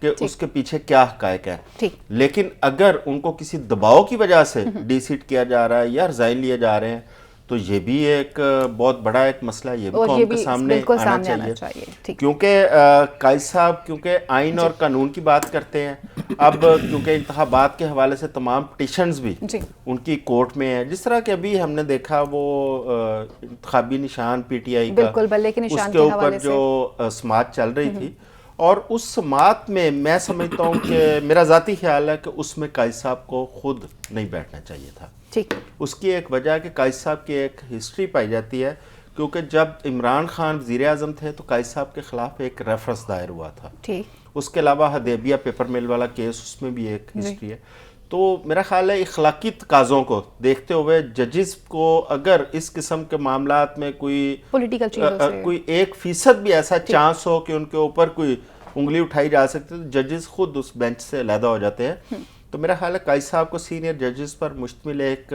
کہ اس کے پیچھے کیا حقائق ہے. ٹھیک. لیکن اگر ان کو کسی دباؤ کی وجہ سے ڈی سیٹ کیا جا رہا ہے یا ریزائن لیے جا رہے ہیں تو یہ بھی ایک بہت بڑا ایک مسئلہ یہ بھی قوم کے سامنے آنا چاہیے. کیونکہ قائد صاحب کیونکہ آئین اور قانون کی بات کرتے ہیں. اب کیونکہ انتخابات کے حوالے سے تمام پٹیشنز بھی ان کی کورٹ میں ہیں, جس طرح کہ ابھی ہم نے دیکھا وہ انتخابی نشان پی ٹی آئی کا اس کے اوپر جو سماعت چل رہی تھی, اور اس سماعت میں سمجھتا ہوں کہ میرا ذاتی خیال ہے کہ اس میں قائد صاحب کو خود نہیں بیٹھنا چاہیے تھا. اس کی ایک وجہ کہ قائد صاحب کی ایک ہسٹری پائی جاتی ہے, کیونکہ جب عمران خان وزیر اعظم تھے تو قائد صاحب کے خلاف ایک ریفرنس دائر ہوا تھا. اس کے علاوہ حدیبیہ پیپر مل والا کیس, اس میں بھی ایک ہسٹری ہے. تو میرا خیال ہے اخلاقی تقاضوں کو دیکھتے ہوئے ججز کو اگر اس قسم کے معاملات میں کوئی 1% بھی ایسا چانس ہو کہ ان کے اوپر کوئی انگلی اٹھائی جا سکتی تو ججز خود اس بینچ سے علیحدہ ہو جاتے ہیں. تو میرا خیال ہے قائد صاحب کو سینئر ججز پر مشتمل ایک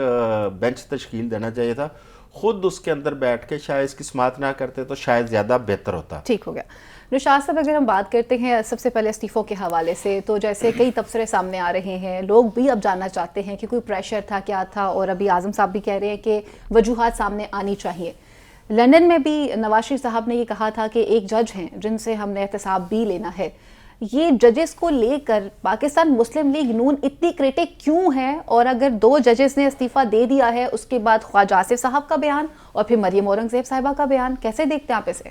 بینچ تشکیل دینا چاہیے تھا. خود اس کے اندر بیٹھ کے شاید اس کی سماعت نہ کرتے تو شاید زیادہ بہتر ہوتا. ٹھیک ہو گیا. نشاط صاحب, اگر ہم بات کرتے ہیں سب سے پہلے استعفوں کے حوالے سے, تو جیسے کئی تبصرے سامنے آ رہے ہیں, لوگ بھی اب جاننا چاہتے ہیں کہ کوئی پریشر تھا, کیا تھا, اور ابھی اعظم صاحب بھی کہہ رہے ہیں کہ وجوہات سامنے آنی چاہیے. لندن میں بھی نواز شریف صاحب نے یہ کہا تھا کہ ایک جج ہیں جن سے ہم نے احتساب بھی لینا ہے. یہ ججز کو لے کر پاکستان مسلم لیگ نون اتنی کریٹک کیوں ہے؟ اور اگر 2 ججز نے استعفیٰ دے دیا ہے, اس کے بعد خواجہ آصف صاحب کا بیان اور پھر مریم اورنگزیب صاحبہ کا بیان, کیسے دیکھتے ہیں آپ اسے؟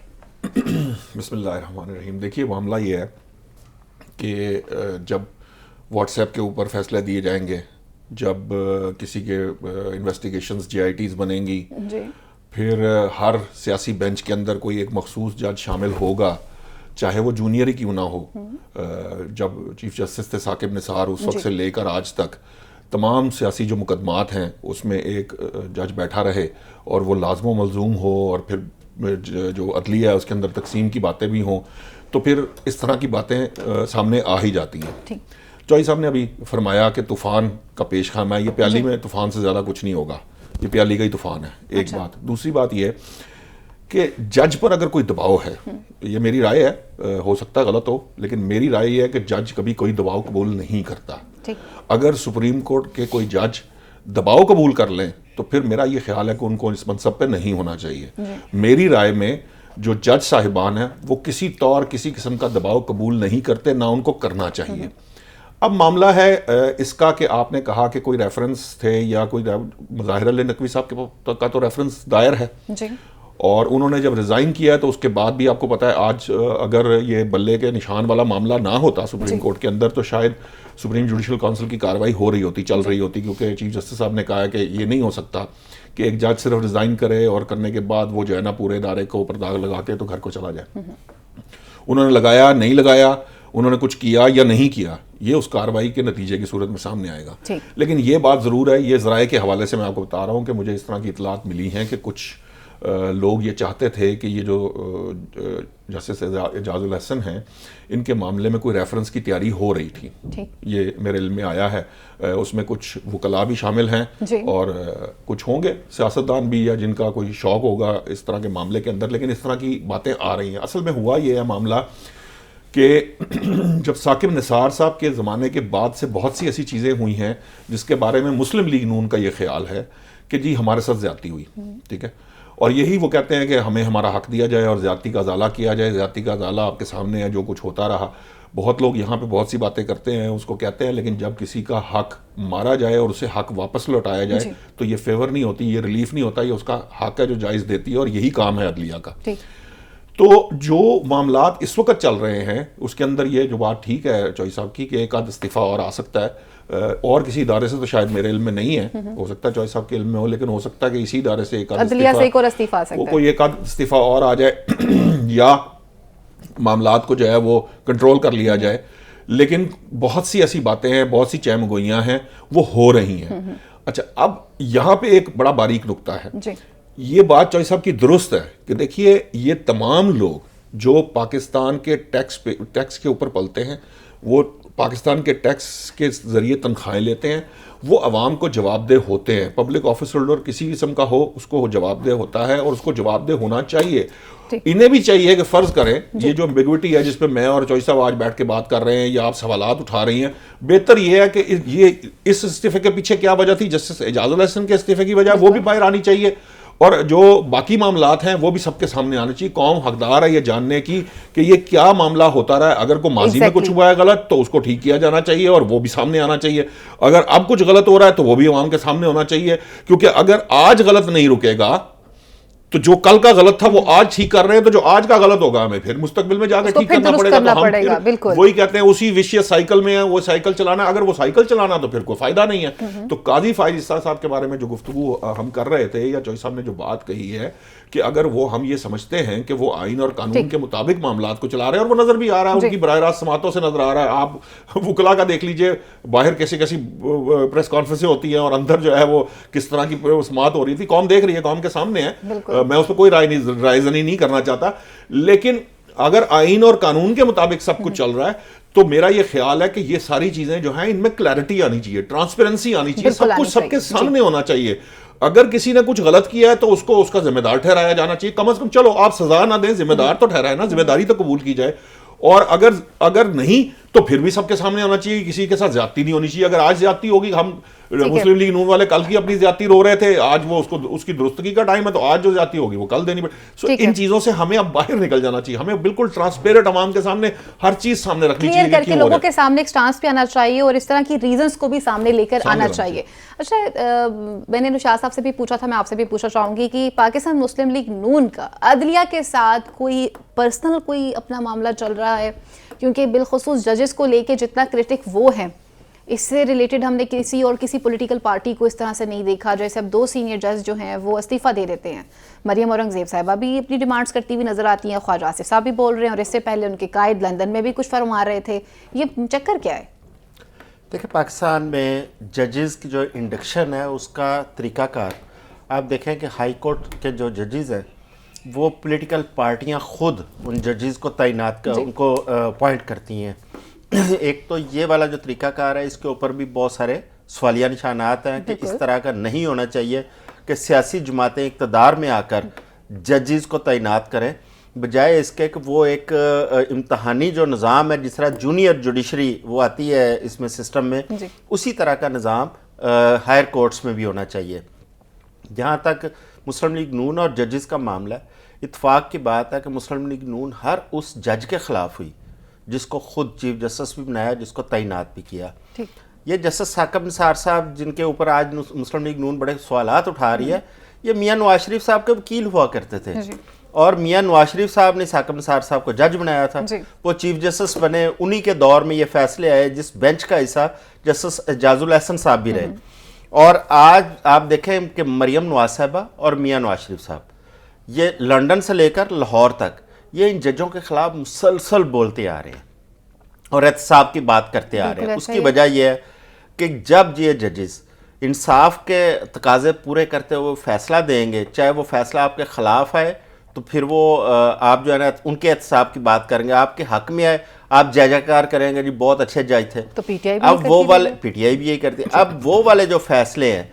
بسم اللہ الرحمن الرحیم. دیکھیے معاملہ یہ ہے کہ جب واٹس ایپ کے اوپر فیصلے دیے جائیں گے, جب کسی کے انویسٹیگیشنز جے آئی ٹیز بنیں گی, پھر ہر سیاسی بینچ کے اندر کوئی ایک مخصوص جج شامل ہوگا, چاہے وہ جونیئر ہی کیوں نہ ہو. جب چیف جسٹس تھے ثاقب نثار, اس وقت سے لے کر آج تک تمام سیاسی جو مقدمات ہیں اس میں ایک جج بیٹھا رہے اور وہ لازم و ملزوم ہو, اور پھر جو عدلیہ ہے اس کے اندر تقسیم کی باتیں بھی ہوں, تو پھر اس طرح کی باتیں سامنے آ ہی جاتی ہیں. چوہی صاحب نے ابھی فرمایا کہ طوفان کا پیش خیمہ ہے, یہ پیالی میں طوفان سے زیادہ کچھ نہیں ہوگا, یہ پیالی کا ہی طوفان ہے. ایک بات. دوسری بات یہ کہ جج پر اگر کوئی دباؤ ہے, یہ میری رائے ہے, ہو سکتا ہے غلط ہو, لیکن میری رائے یہ ہے کہ جج کبھی کوئی دباؤ قبول نہیں کرتا. اگر سپریم کورٹ کے کوئی جج دباؤ قبول کر لیں تو پھر میرا یہ خیال ہے کہ ان کو اس منصب پہ نہیں ہونا چاہیے. میری رائے میں جو جج صاحبان ہیں وہ کسی طور کسی قسم کا دباؤ قبول نہیں کرتے, نہ ان کو کرنا چاہیے. اب معاملہ ہے اس کا کہ آپ نے کہا کہ کوئی ریفرنس تھے یا کوئی مظاہر علی نقوی صاحب کا تو ریفرنس دائر ہے, اور انہوں نے جب ریزائن کیا ہے تو اس کے بعد بھی آپ کو پتا ہے آج اگر یہ بلے کے نشان والا معاملہ نہ ہوتا سپریم کورٹ کے اندر تو شاید سپریم جوڈیشل کونسل کی کارروائی ہو رہی ہوتی, چل رہی ہوتی, کیونکہ چیف جسٹس صاحب نے کہا ہے کہ یہ نہیں ہو سکتا کہ ایک جج صرف ریزائن کرے اور کرنے کے بعد وہ جو ہے نا پورے ادارے کو اوپر داغ لگا کے تو گھر کو چلا جائے. انہوں نے لگایا, نہیں لگایا, انہوں نے کچھ کیا یا نہیں کیا, یہ اس کارروائی کے نتیجے کی صورت میں سامنے آئے گا. لیکن یہ بات ضرور ہے, یہ ذرائع کے حوالے سے میں آپ کو بتا رہا ہوں کہ مجھے اس طرح کی اطلاعات ملی ہیں کہ کچھ لوگ یہ چاہتے تھے کہ یہ جو جسٹس اعجاز الحسن ہیں ان کے معاملے میں کوئی ریفرنس کی تیاری ہو رہی تھی. یہ میرے علم میں آیا ہے. اس میں کچھ وکلاء بھی شامل ہیں اور کچھ ہوں گے سیاستدان بھی یا جن کا کوئی شوق ہوگا اس طرح کے معاملے کے اندر, لیکن اس طرح کی باتیں آ رہی ہیں. اصل میں ہوا یہ ہے معاملہ کہ جب ثاقب نثار صاحب کے زمانے کے بعد سے بہت سی ایسی چیزیں ہوئی ہیں جس کے بارے میں مسلم لیگ نون کا یہ خیال ہے کہ جی ہمارے ساتھ زیادتی ہوئی, ٹھیک ہے, اور یہی وہ کہتے ہیں کہ ہمیں ہمارا حق دیا جائے اور زیادتی کا ازالہ کیا جائے. زیادتی کا ازالہ آپ کے سامنے ہے, جو کچھ ہوتا رہا. بہت لوگ یہاں پہ بہت سی باتیں کرتے ہیں, اس کو کہتے ہیں, لیکن جب کسی کا حق مارا جائے اور اسے حق واپس لوٹایا جائے تو یہ فیور نہیں ہوتی, یہ ریلیف نہیں ہوتا, یہ اس کا حق ہے جو جائز دیتی ہے, اور یہی کام ہے عدلیہ کا. تو جو معاملات اس وقت چل رہے ہیں اس کے اندر یہ جو بات ٹھیک ہے چوہی صاحب کی کہ ایک آدھ استعفیٰ اور آ سکتا ہے, اور کسی ادارے سے تو شاید میرے علم میں نہیں ہے, ہو سکتا ہے چوہی صاحب کے علم میں ہو, لیکن ہو سکتا ہے کہ اسی ادارے سے ایک آدھ استعفیٰ اور آ جائے یا معاملات کو جو ہے وہ کنٹرول کر لیا جائے. لیکن بہت سی ایسی باتیں ہیں, بہت سی چہم گوئیاں ہیں وہ ہو رہی ہیں. اچھا, اب یہاں پہ ایک بڑا باریک نقطہ ہے. یہ بات چوہی صاحب کی درست ہے کہ دیکھیے یہ تمام لوگ جو پاکستان کے ٹیکس کے اوپر پلتے ہیں, وہ پاکستان کے ٹیکس کے ذریعے تنخواہیں لیتے ہیں, وہ عوام کو جواب دہ ہوتے ہیں. پبلک آفس ہولڈر کسی قسم کا ہو اس کو جواب دہ ہوتا ہے اور اس کو جواب دہ ہونا چاہیے. انہیں بھی چاہیے کہ فرض کریں یہ جو ایمبیگوٹی ہے جس پہ میں اور چوئی صاحب آج بیٹھ کے بات کر رہے ہیں یا آپ سوالات اٹھا رہی ہیں, بہتر یہ ہے کہ یہ اس استعفے کے پیچھے کیا وجہ تھی, جسٹس اعجاز الحسن کے استعفے کی وجہ وہ بھی باہر آنی چاہیے, اور جو باقی معاملات ہیں وہ بھی سب کے سامنے آنے چاہیے. قوم حقدار ہے یہ جاننے کی کہ یہ کیا معاملہ ہوتا رہا ہے. اگر کوئی ماضی میں کچھ ہوا ہے غلط تو اس کو ٹھیک کیا جانا چاہیے اور وہ بھی سامنے آنا چاہیے. اگر اب کچھ غلط ہو رہا ہے تو وہ بھی عوام کے سامنے ہونا چاہیے, کیونکہ اگر آج غلط نہیں رکے گا تو جو کل کا غلط تھا وہ آج ٹھیک کر رہے ہیں, تو جو آج کا غلط ہوگا ہمیں پھر مستقبل میں جا کے ٹھیک کرنا پڑے گا. تو ہم پھر وہی کہتے ہیں اسی وشیس سائیکل میں ہیں, وہ سائیکل چلانا. اگر وہ سائیکل چلانا تو پھر کوئی فائدہ نہیں ہے. تو قاضی فائز عیسیٰ صاحب کے بارے میں جو گفتگو ہم کر رہے تھے یا چوئی صاحب نے جو بات کہی ہے کہ اگر وہ ہم یہ سمجھتے ہیں کہ وہ آئین اور قانون کے مطابق معاملات کو چلا رہے ہیں, اور وہ نظر بھی آ رہا ہے, ان کی براہ راست سماعتوں سے نظر آ رہا ہے. آپ وکلا کا دیکھ لیجئے, باہر کیسی پریس کانفرنسیں ہوتی ہیں اور اندر جو ہے وہ کس طرح کی سماعت ہو رہی تھی. قوم دیکھ رہی ہے, قوم کے سامنے ہے. میں اس پہ کوئی رائے زنی نہیں کرنا چاہتا, لیکن اگر آئین اور قانون کے مطابق سب کچھ چل رہا ہے تو میرا یہ خیال ہے کہ یہ ساری چیزیں جو ہیں ان میں کلیئرٹی آنی چاہیے, ٹرانسپیرنسی آنی چاہیے, سب کچھ سب کے سامنے ہونا چاہیے. اگر کسی نے کچھ غلط کیا ہے تو اس کو اس کا ذمہ دار ٹھہرایا جانا چاہیے. کم از کم چلو آپ سزا نہ دیں, ذمہ دار تو ٹھہرائے نا, ذمہ داری تو قبول کی جائے. اور اگر نہیں تو پھر بھی سب کے سامنے آنا چاہیے, کسی کے ساتھ زیادتی نہیں ہونی چاہیے. اگر آج زیادتی ہوگی, ہم مسلم لیگ نون والے کل کی اپنی زیادتی رو رہے تھے, آج وہ اس کی درستگی کا ٹائم ہے تو آج جو زیادتی ہوگی وہ کل دینی پڑے. سو ان چیزوں سے ہمیں اب باہر نکل جانا چاہیے. ہمیں بالکل ٹرانسپیرنٹ عوام کے سامنے ہر چیز سامنے رکھنی چاہیے, کلیئر کر کے لوگوں کے سامنے ایک سٹانس پہ آنا چاہیے اور اس طرح کی ریزنز کو بھی سامنے لے کر آنا چاہیے. اچھا, میں نے نشاط صاحب سے بھی پوچھا تھا, میں آپ سے بھی پوچھنا چاہوں گی کہ پاکستان مسلم لیگ نون کا عدلیہ کے ساتھ کوئی پرسنل کوئی اپنا معاملہ چل رہا ہے, کیونکہ بالخصوص ججز کو لے کے جتنا کرٹک وہ ہیں, اس سے ریلیٹڈ ہم نے کسی پولیٹیکل پارٹی کو اس طرح سے نہیں دیکھا. جیسے اب 2 سینئر جج جو ہیں وہ استعفیٰ دے دیتے ہیں. مریم اورنگزیب صاحبہ بھی اپنی ڈیمانڈز کرتی ہوئی نظر آتی ہیں, خواجہ آصف صاحب بھی بول رہے ہیں, اور اس سے پہلے ان کے قائد لندن میں بھی کچھ فرما رہے تھے. یہ چکر کیا ہے؟ دیکھیں, پاکستان میں ججز کی جو انڈکشن ہے اس کا طریقہ کار آپ دیکھیں کہ ہائی کورٹ کے جو ججز ہیں وہ پولیٹیکل پارٹیاں خود ان ججز کو تعینات ان کو اپوائنٹ کرتی ہیں. ایک تو یہ والا جو طریقہ کار ہے اس کے اوپر بھی بہت سارے سوالیہ نشانات ہیں کہ اس طرح کا نہیں ہونا چاہیے کہ سیاسی جماعتیں اقتدار میں آ کر ججز کو تعینات کریں, بجائے اس کے کہ وہ ایک امتحانی جو نظام ہے, جس طرح جونیئر جوڈیشری وہ آتی ہے اس میں سسٹم میں, اسی طرح کا نظام ہائر کورٹس میں بھی ہونا چاہیے. جہاں تک مسلم لیگ نون اور ججز کا معاملہ ہے, اتفاق کی بات ہے کہ مسلم لیگ نون ہر اس جج کے خلاف ہوئی جس کو خود چیف جسٹس بھی بنایا, جس کو تعینات بھی کیا. یہ جسٹس ثاقب نثار صاحب جن کے اوپر آج مسلم لیگ نون بڑے سوالات اٹھا رہی ہے, یہ میاں نواز شریف صاحب کے وکیل ہوا کرتے تھے, اور میاں نواز شریف صاحب نے ثاقب نثار صاحب کو جج بنایا تھا. وہ چیف جسٹس بنے, انہی کے دور میں یہ فیصلے آئے جس بینچ کا حصہ جسٹس اعجاز الحسن صاحب بھی رہے. اور آج آپ دیکھیں کہ مریم نواز صاحبہ اور میاں نواز شریف صاحب یہ لنڈن سے لے کر لاہور تک یہ ان ججوں کے خلاف مسلسل بولتے آ رہے ہیں اور احتساب کی بات کرتے آ رہے ہیں. اس کی وجہ یہ ہے کہ جب یہ ججز انصاف کے تقاضے پورے کرتے ہوئے فیصلہ دیں گے, چاہے وہ فیصلہ آپ کے خلاف آئے تو پھر وہ آپ جو ہے نا ان کے احتساب کی بات کریں گے, آپ کے حق میں آئے آپ جے جے کار کریں گے جی بہت اچھے جج تھے. تو پی ٹی آئی اب وہ والے پی ٹی آئی بھی یہی کرتی ہے. اب وہ والے جو فیصلے ہیں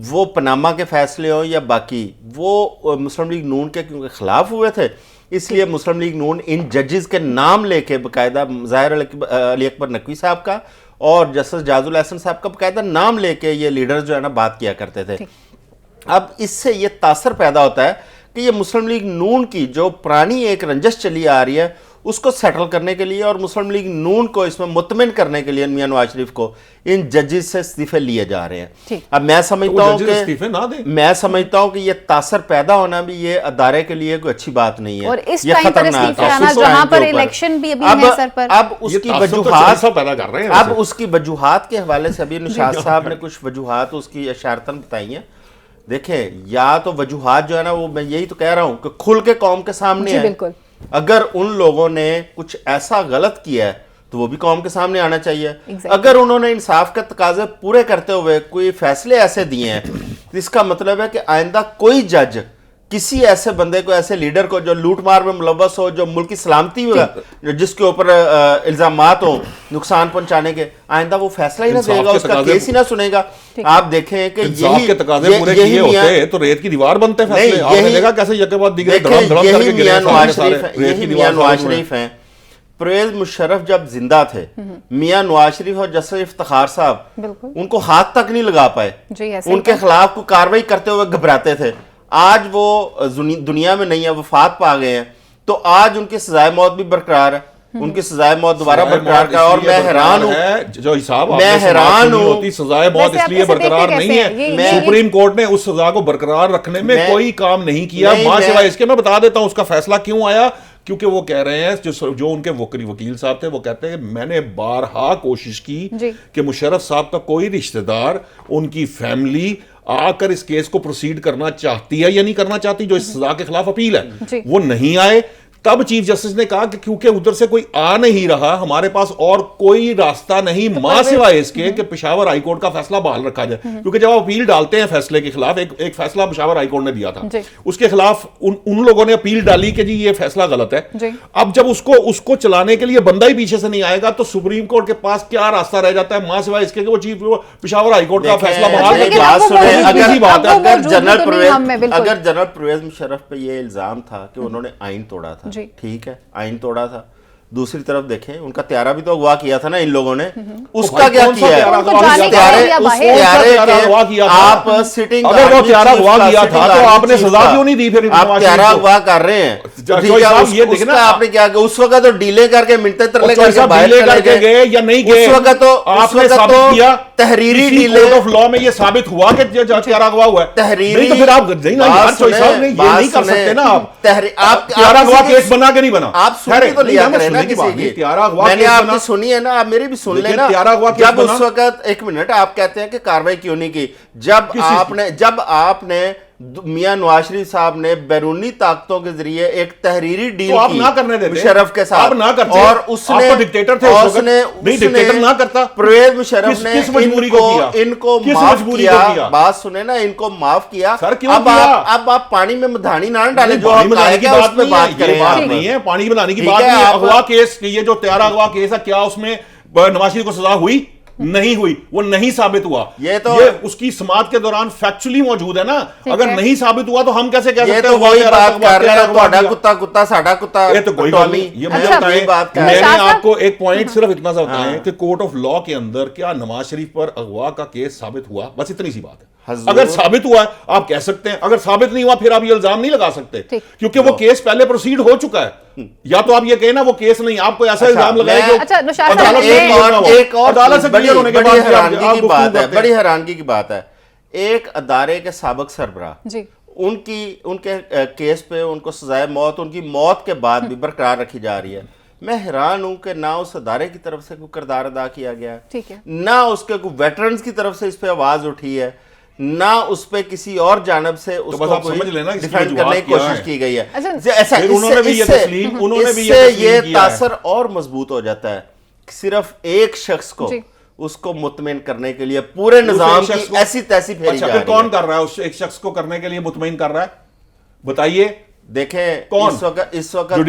وہ پناما کے فیصلے ہوں یا باقی, وہ مسلم لیگ نون کے کیونکہ خلاف ہوئے تھے, اس لیے مسلم لیگ نون ان ججز کے نام لے کے باقاعدہ ظاہر علی اکبر نقوی صاحب کا اور جسٹس اعجاز الحسن صاحب کا باقاعدہ نام لے کے یہ لیڈرز جو ہے نا بات کیا کرتے تھے. اب اس سے یہ تاثر پیدا ہوتا ہے کہ یہ مسلم لیگ نون کی جو پرانی ایک رنجش چلی آ رہی ہے اس کو سیٹل کرنے کے لیے اور مسلم لیگ نون کو اس میں مطمئن کرنے کے لیے میاں نواز شریف کو ان ججز سے استعفے لیے جا رہے ہیں. اب میں سمجھتا ہوں کہ یہ تاثر پیدا ہونا بھی یہ ادارے کے لیے کوئی اچھی بات نہیں ہے, اور اس ٹائم پر استعفے آنا جہاں پر الیکشن بھی ابھی ہے سر پر. اب اس کی وجوہات کے حوالے سے ابھی نشاط صاحب نے کچھ وجوہات اس کی اشارتاً بتائی ہیں. دیکھیں, یا تو وجوہات جو ہے نا وہ میں یہی تو کہہ رہا ہوں کہ کھل کے قوم کے سامنے ہے. اگر ان لوگوں نے کچھ ایسا غلط کیا ہے تو وہ بھی قوم کے سامنے آنا چاہیے. اگر انہوں نے انصاف کے تقاضے پورے کرتے ہوئے کوئی فیصلے ایسے دیے ہیں تو اس کا مطلب ہے کہ آئندہ کوئی جج کسی ایسے بندے کو, ایسے لیڈر کو جو لوٹ مار میں ملوث ہو, جو ملک کی سلامتی جس کے اوپر الزامات ہوں نقصان پہنچانے کے, آئندہ وہ فیصلہ ہی نہ دے گا, اس کا کیس ہی نہ سنے گا. آپ دیکھیں کہ انصاف کے تقاضے پورے کیے ہوتے تو ریت کی دیوار بنتے فیصلے. آپ نے دیکھا کیسے یکے بعد دیگرے دھڑم دھڑم کر کے گرے یہی میاں نواز شریف ہیں. پرویز مشرف جب زندہ تھے, میاں نواز شریف اور جسٹس افتخار صاحب ان کو ہاتھ تک نہیں لگا پائے, ان کے خلاف کوئی کاروائی کرتے ہوئے گھبراتے تھے. آج وہ دنیا میں نہیں ہے, وفات پا گئے ہیں, تو آج ان کی سزائے موت بھی برقرار ہے, ان کی سزائے موت دوبارہ برقرار کا. اور میں حیران ہوں, جو حساب میں حیران ہوں, سزائے موت اس لیے برقرار نہیں ہے, سپریم کورٹ نے اس سزا کو برقرار رکھنے میں کوئی کام نہیں کیا ماں سوائے اس کے. میں بتا دیتا ہوں اس کا فیصلہ کیوں آیا, کیونکہ وہ کہہ رہے ہیں جو ان کے وکیل صاحب تھے, وہ کہتے ہیں میں نے بارہا کوشش کی کہ مشرف صاحب کا کوئی رشتہ دار, ان کی فیملی آ کر اس کیس کو پروسیڈ کرنا چاہتی ہے یا نہیں کرنا چاہتی, جو اس سزا کے خلاف اپیل ہے, وہ نہیں آئے. تب چیف جسٹس نے کہا کہ کیونکہ ادھر سے کوئی آ نہیں رہا, ہمارے پاس اور کوئی راستہ نہیں ماں سوائے اس کے کہ پشاور ہائی کورٹ کا فیصلہ بحال رکھا جائے. کیونکہ جب آپ اپیل ڈالتے ہیں فیصلے کے خلاف, ایک فیصلہ پشاور ہائی کورٹ نے دیا تھا, اس کے خلاف ان لوگوں نے اپیل ڈالی کہ جی یہ فیصلہ غلط ہے. اب جب اس کو چلانے کے لیے بندہ ہی پیچھے سے نہیں آئے گا تو سپریم کورٹ کے پاس کیا راستہ رہ جاتا ہے ماں سوائے اس کے کہ وہ پشاور ہائی کورٹ کا فیصلہ بحال کرے. اگر جنرل پرویز مشرف پہ یہ الزام تھا کہ انہوں نے آئین توڑا تھا, ٹھیک ہے, آئین توڑا تھا, دوسری طرف دیکھیں ان کا تیارہ بھی تو اغوا کیا تھا نا ان لوگوں نے, اس کا کیا کیا ہے؟ آپ سٹنگ, اگر وہ تیارہ اغوا کیا تھا تو آپ نے سزا کیوں نہیں دی؟ پھر آپ تیارہ اغوا کر رہے ہیں, اس کا آپ نے کیا کیا, اس وقت تو ڈیلے کر کے منٹیں ترلے کر کے باہر چلے گئے یا نہیں گئے, اس وقت تو آپ نے ثابت کیا تحریری ڈیلے کورٹ آف لا میں یہ ثابت ہوا کہ تیارہ اغوا ہوا ہے, تحریری. تو پھر آپ نہیں کر سکتے نا, آپ تیارہ اغوا کیس بنا کے نہیں بنا, آپ سنی تو لیا کریں نا کسی کی. میں نے آپ کی سنی ہے نا, آپ میری بھی سن لیں نا. جب اس وقت, ایک منٹ, آپ کہتے ہیں کہ کاروائی کیوں نہیں کی, جب آپ نے میاں نواز شریف صاحب نے بیرونی طاقتوں کے ذریعے ایک تحریری ڈیل کی مشرف کے ساتھ, اور اس نے پرویز مشرف نے ان کو معاف کیا. بات سنیں نا, ان کو معاف کیا. اب آپ پانی میں مدھانی نہ ڈالیں, جو اس پہ بات کریں. نہیں ہے پانی بنانے کی بات نہیں. اغوا کیس, یہ جو تیارہ اغوا کیس ہے, کیا اس میں نواز شریف کو سزا ہوئی؟ نہیں ہوئی, وہ نہیں ثابت ہوا. یہ اس کی سماعت کے دوران فیکچولی موجود ہے نا. اگر نہیں ثابت ہوا تو ہم کیسے کہہ سکتے ہیں وہی بات کر رہے ہیں, تہاڈا کتا کتا ساڈا کتا. یہ تو کوئی بات نہیں. یہ مجھے بتائیں, میں نے آپ کو ایک پوائنٹ صرف اتنا سا بتائیں کہ کورٹ آف لا کے اندر کیا نواز شریف پر اغوا کا کیس ثابت ہوا؟ بس اتنی سی بات ہے. اگر ثابت ہوا ہے آپ کہہ سکتے ہیں, اگر ثابت نہیں ہوا پھر آپ یہ الزام نہیں لگا سکتے, کیونکہ وہ کیس پہلے پروسیڈ ہو چکا ہے. یا تو آپ یہ کہیں نا وہ کیس نہیں, آپ کو ایسا الزام لگائے بڑی حیرانگی کی بات ہے. ایک ادارے کے سابق سربراہ, ان کے کیس پہ ان کو سزائے موت, ان کی موت کے بعد بھی برقرار رکھی جا رہی ہے. میں حیران ہوں کہ نہ اس ادارے کی طرف سے کوئی کردار ادا کیا گیا ہے, نہ اس کے کوئی ویٹرنز کی طرف سے اس پہ آواز اٹھی ہے, نہ اس پہ کسی اور جانب سے اس کو ڈیفینڈ کرنے کی کوشش کی گئی ہے. اس سے یہ تاثر اور مضبوط ہو جاتا ہے, صرف ایک شخص کو اس کو مطمئن کرنے کے لیے پورے نظام کی ایسی تیسی پھیری جا رہی ہے. کون کر رہا ہے اس ایک شخص کو کرنے کے لیے مطمئن کر رہا ہے؟ بتائیے. دیکھیں اس وقت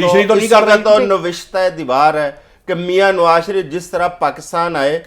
تو نوشتہ دیوار ہے کہ میاں نواز شریف جس طرح پاکستان آئے,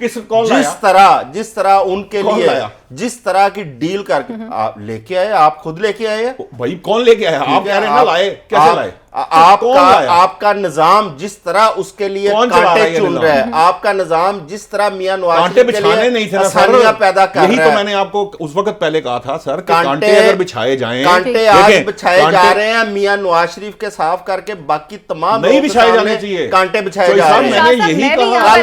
جس طرح ان کے لیے جس طرح کی ڈیل کر کے لے کے آئے, آپ خود لے کے آئے ہیں بھائی. کون لے کے آئے؟ آپ کہہ رہے ہیں نا لائے, کیسے لائے؟ آپ کا نظام جس طرح اس کے لیے کانٹے چن رہا ہے, آپ کا نظام جس طرح میاں نواز شریف کے لیے آسانیاں پیدا کر رہا ہے. یہی تو میں نے آپ کو اس وقت پہلے کہا تھا سر, کانٹے اگر بچھائے جائیں, کانٹے آج بچھائے جا رہے ہیں میاں نواز شریف کے صاف کر کے, باقی تمام نہیں بچھائے جانے چاہیے, کانٹے بچھائے جا رہے ہیں. میں نے یہی کہا,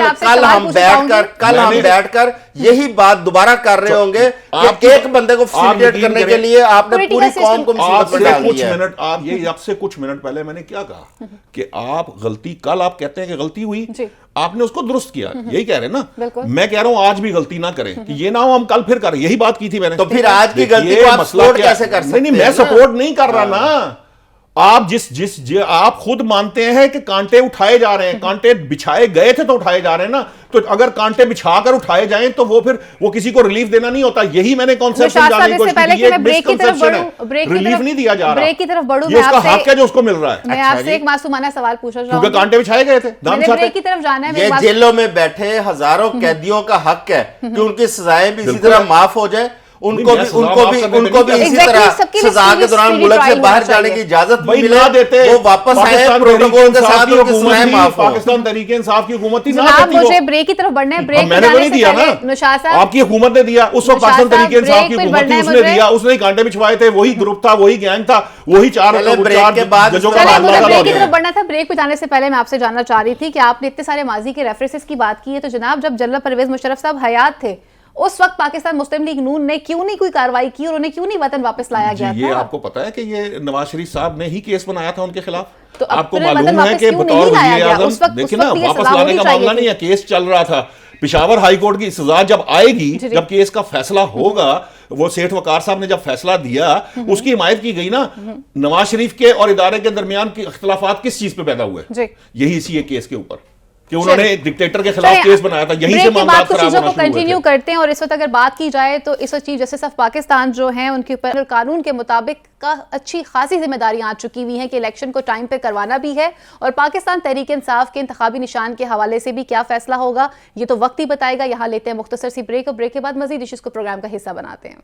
کل ہم بیٹھ کر یہی بات دوبارہ کر رہے ہوں گے کہ ایک بندے کو فیسیلیٹیٹ کرنے کے لیے آپ نے پوری قوم کو مصیبت میں ڈال دیا ہے. آپ یہ اب سے کچھ منٹ پہلے میں نے کیا کہا کہ آپ غلطی, کل آپ کہتے ہیں کہ غلطی ہوئی, آپ نے اس کو درست کیا, یہی کہہ رہے ہیں نا. میں کہہ رہا ہوں آج بھی غلطی نہ کریں, کہ یہ نہ ہو ہم کل پھر کریں, یہی بات کی تھی میں نے. تو پھر آج کی غلطی کو آپ سپورٹ کیسے کر سکتے ہیں؟ نہیں, میں سپورٹ نہیں کر رہا نا. آپ آپ خود مانتے ہیں کہ کانٹے اٹھائے جا رہے ہیں, کانٹے بچھائے گئے تھے تو اٹھائے جا رہے ہیں نا, تو اگر کانٹے بچھا کر اٹھائے جائیں تو وہ پھر وہ کسی کو ریلیف دینا نہیں ہوتا. یہی میں نے کانسیپٹ سمجھانے کی کوشش کی. یہ مسکنسپشن ہے, ریلیف نہیں دیا جا رہا, بریک کی طرف بڑھوں, یہ اس کا حق ہے جو اس کو مل رہا ہے. میں آپ سے ایک معصومانہ سوال پوچھنا چاہوں کیونکہ کانٹے بچھائے گئے تھے, بریک کی طرف جانا ہے. یہ جیلوں میں بیٹھے ہزاروں قیدیوں کا حق ہے کہ ان کی سزائیں بھی اسی طرح معاف ہو جائے, ان کو بھی اسی طرح سزا کے دوران ملک سے باہر جانے کی اجازت بھی ملے, وہ واپس آئے پروٹوکول کے ساتھ, ان کی سزائیں معاف ہو. پاکستان تحریک انصاف کی حکومت تھی, جناب مجھے بریک کی طرف بڑھنا ہے. بریک میں نے تو نہیں دیا نا, آپ کی حکومت نے دیا. اس وقت پاکستان تحریک انصاف کی حکومت تھی, اس نے دیا, اس نے کانٹے بچھوائے تھے, وہی گروپ تھا, وہی گینگ تھا, وہی چار ججوں کا بریک کی طرف بڑھنا تھا. بریک پہ جانے سے پہلے میں آپ سے جاننا چاہ رہی تھی کہ آپ نے اتنے سارے ماضی کے ریفرنسز کی بات کی ہے, تو جناب جب جنرل پرویز مشرف صاحب حیات تھے اس وقت پاکستان مسلم لیگ نون نے کیوں نہیں کوئی کارروائی کی اور انہیں کیوں نہیں وطن واپس لایا گیا تھا؟ یہ آپ کو پتا ہے کہ یہ نواز شریف صاحب نے ہی کیس بنایا تھا ان کے خلاف. تو آپ کو معلوم ہے کہ بطور وزیر اعظم دیکھیں نا, واپس لانے کا معاملہ نہیں ہے, کیس چل رہا تھا. پشاور ہائی کورٹ کی سزا جب آئے گی, جب کیس کا فیصلہ ہوگا, وہ سیٹھ وقار صاحب نے جب فیصلہ دیا اس کی حمایت کی گئی نا. نواز شریف کے اور ادارے کے درمیان کی اختلافات کس چیز پہ پیدا ہوئے؟ یہی اسی کیس کے اوپر کہ انہوں نے ڈکٹیٹر کے خلاف کیس بنایا تھا. یہیں سے معاملات خراب ہونا شروع ہوئے تھے. کنٹینیو کرتے ہیں, اور اس وقت اگر بات کی جائے تو اس وقت چیف جسٹس آف پاکستان جو ہیں ان کے اوپر قانون کے مطابق کا اچھی خاصی ذمہ داریاں آ چکی ہوئی ہیں کہ الیکشن کو ٹائم پہ کروانا بھی ہے, اور پاکستان تحریک انصاف کے انتخابی نشان کے حوالے سے بھی کیا فیصلہ ہوگا یہ تو وقت ہی بتائے گا. یہاں لیتے ہیں مختصر سی بریک, اور بریک کے بعد مزید ایشوز کو پروگرام کا حصہ بناتے ہیں.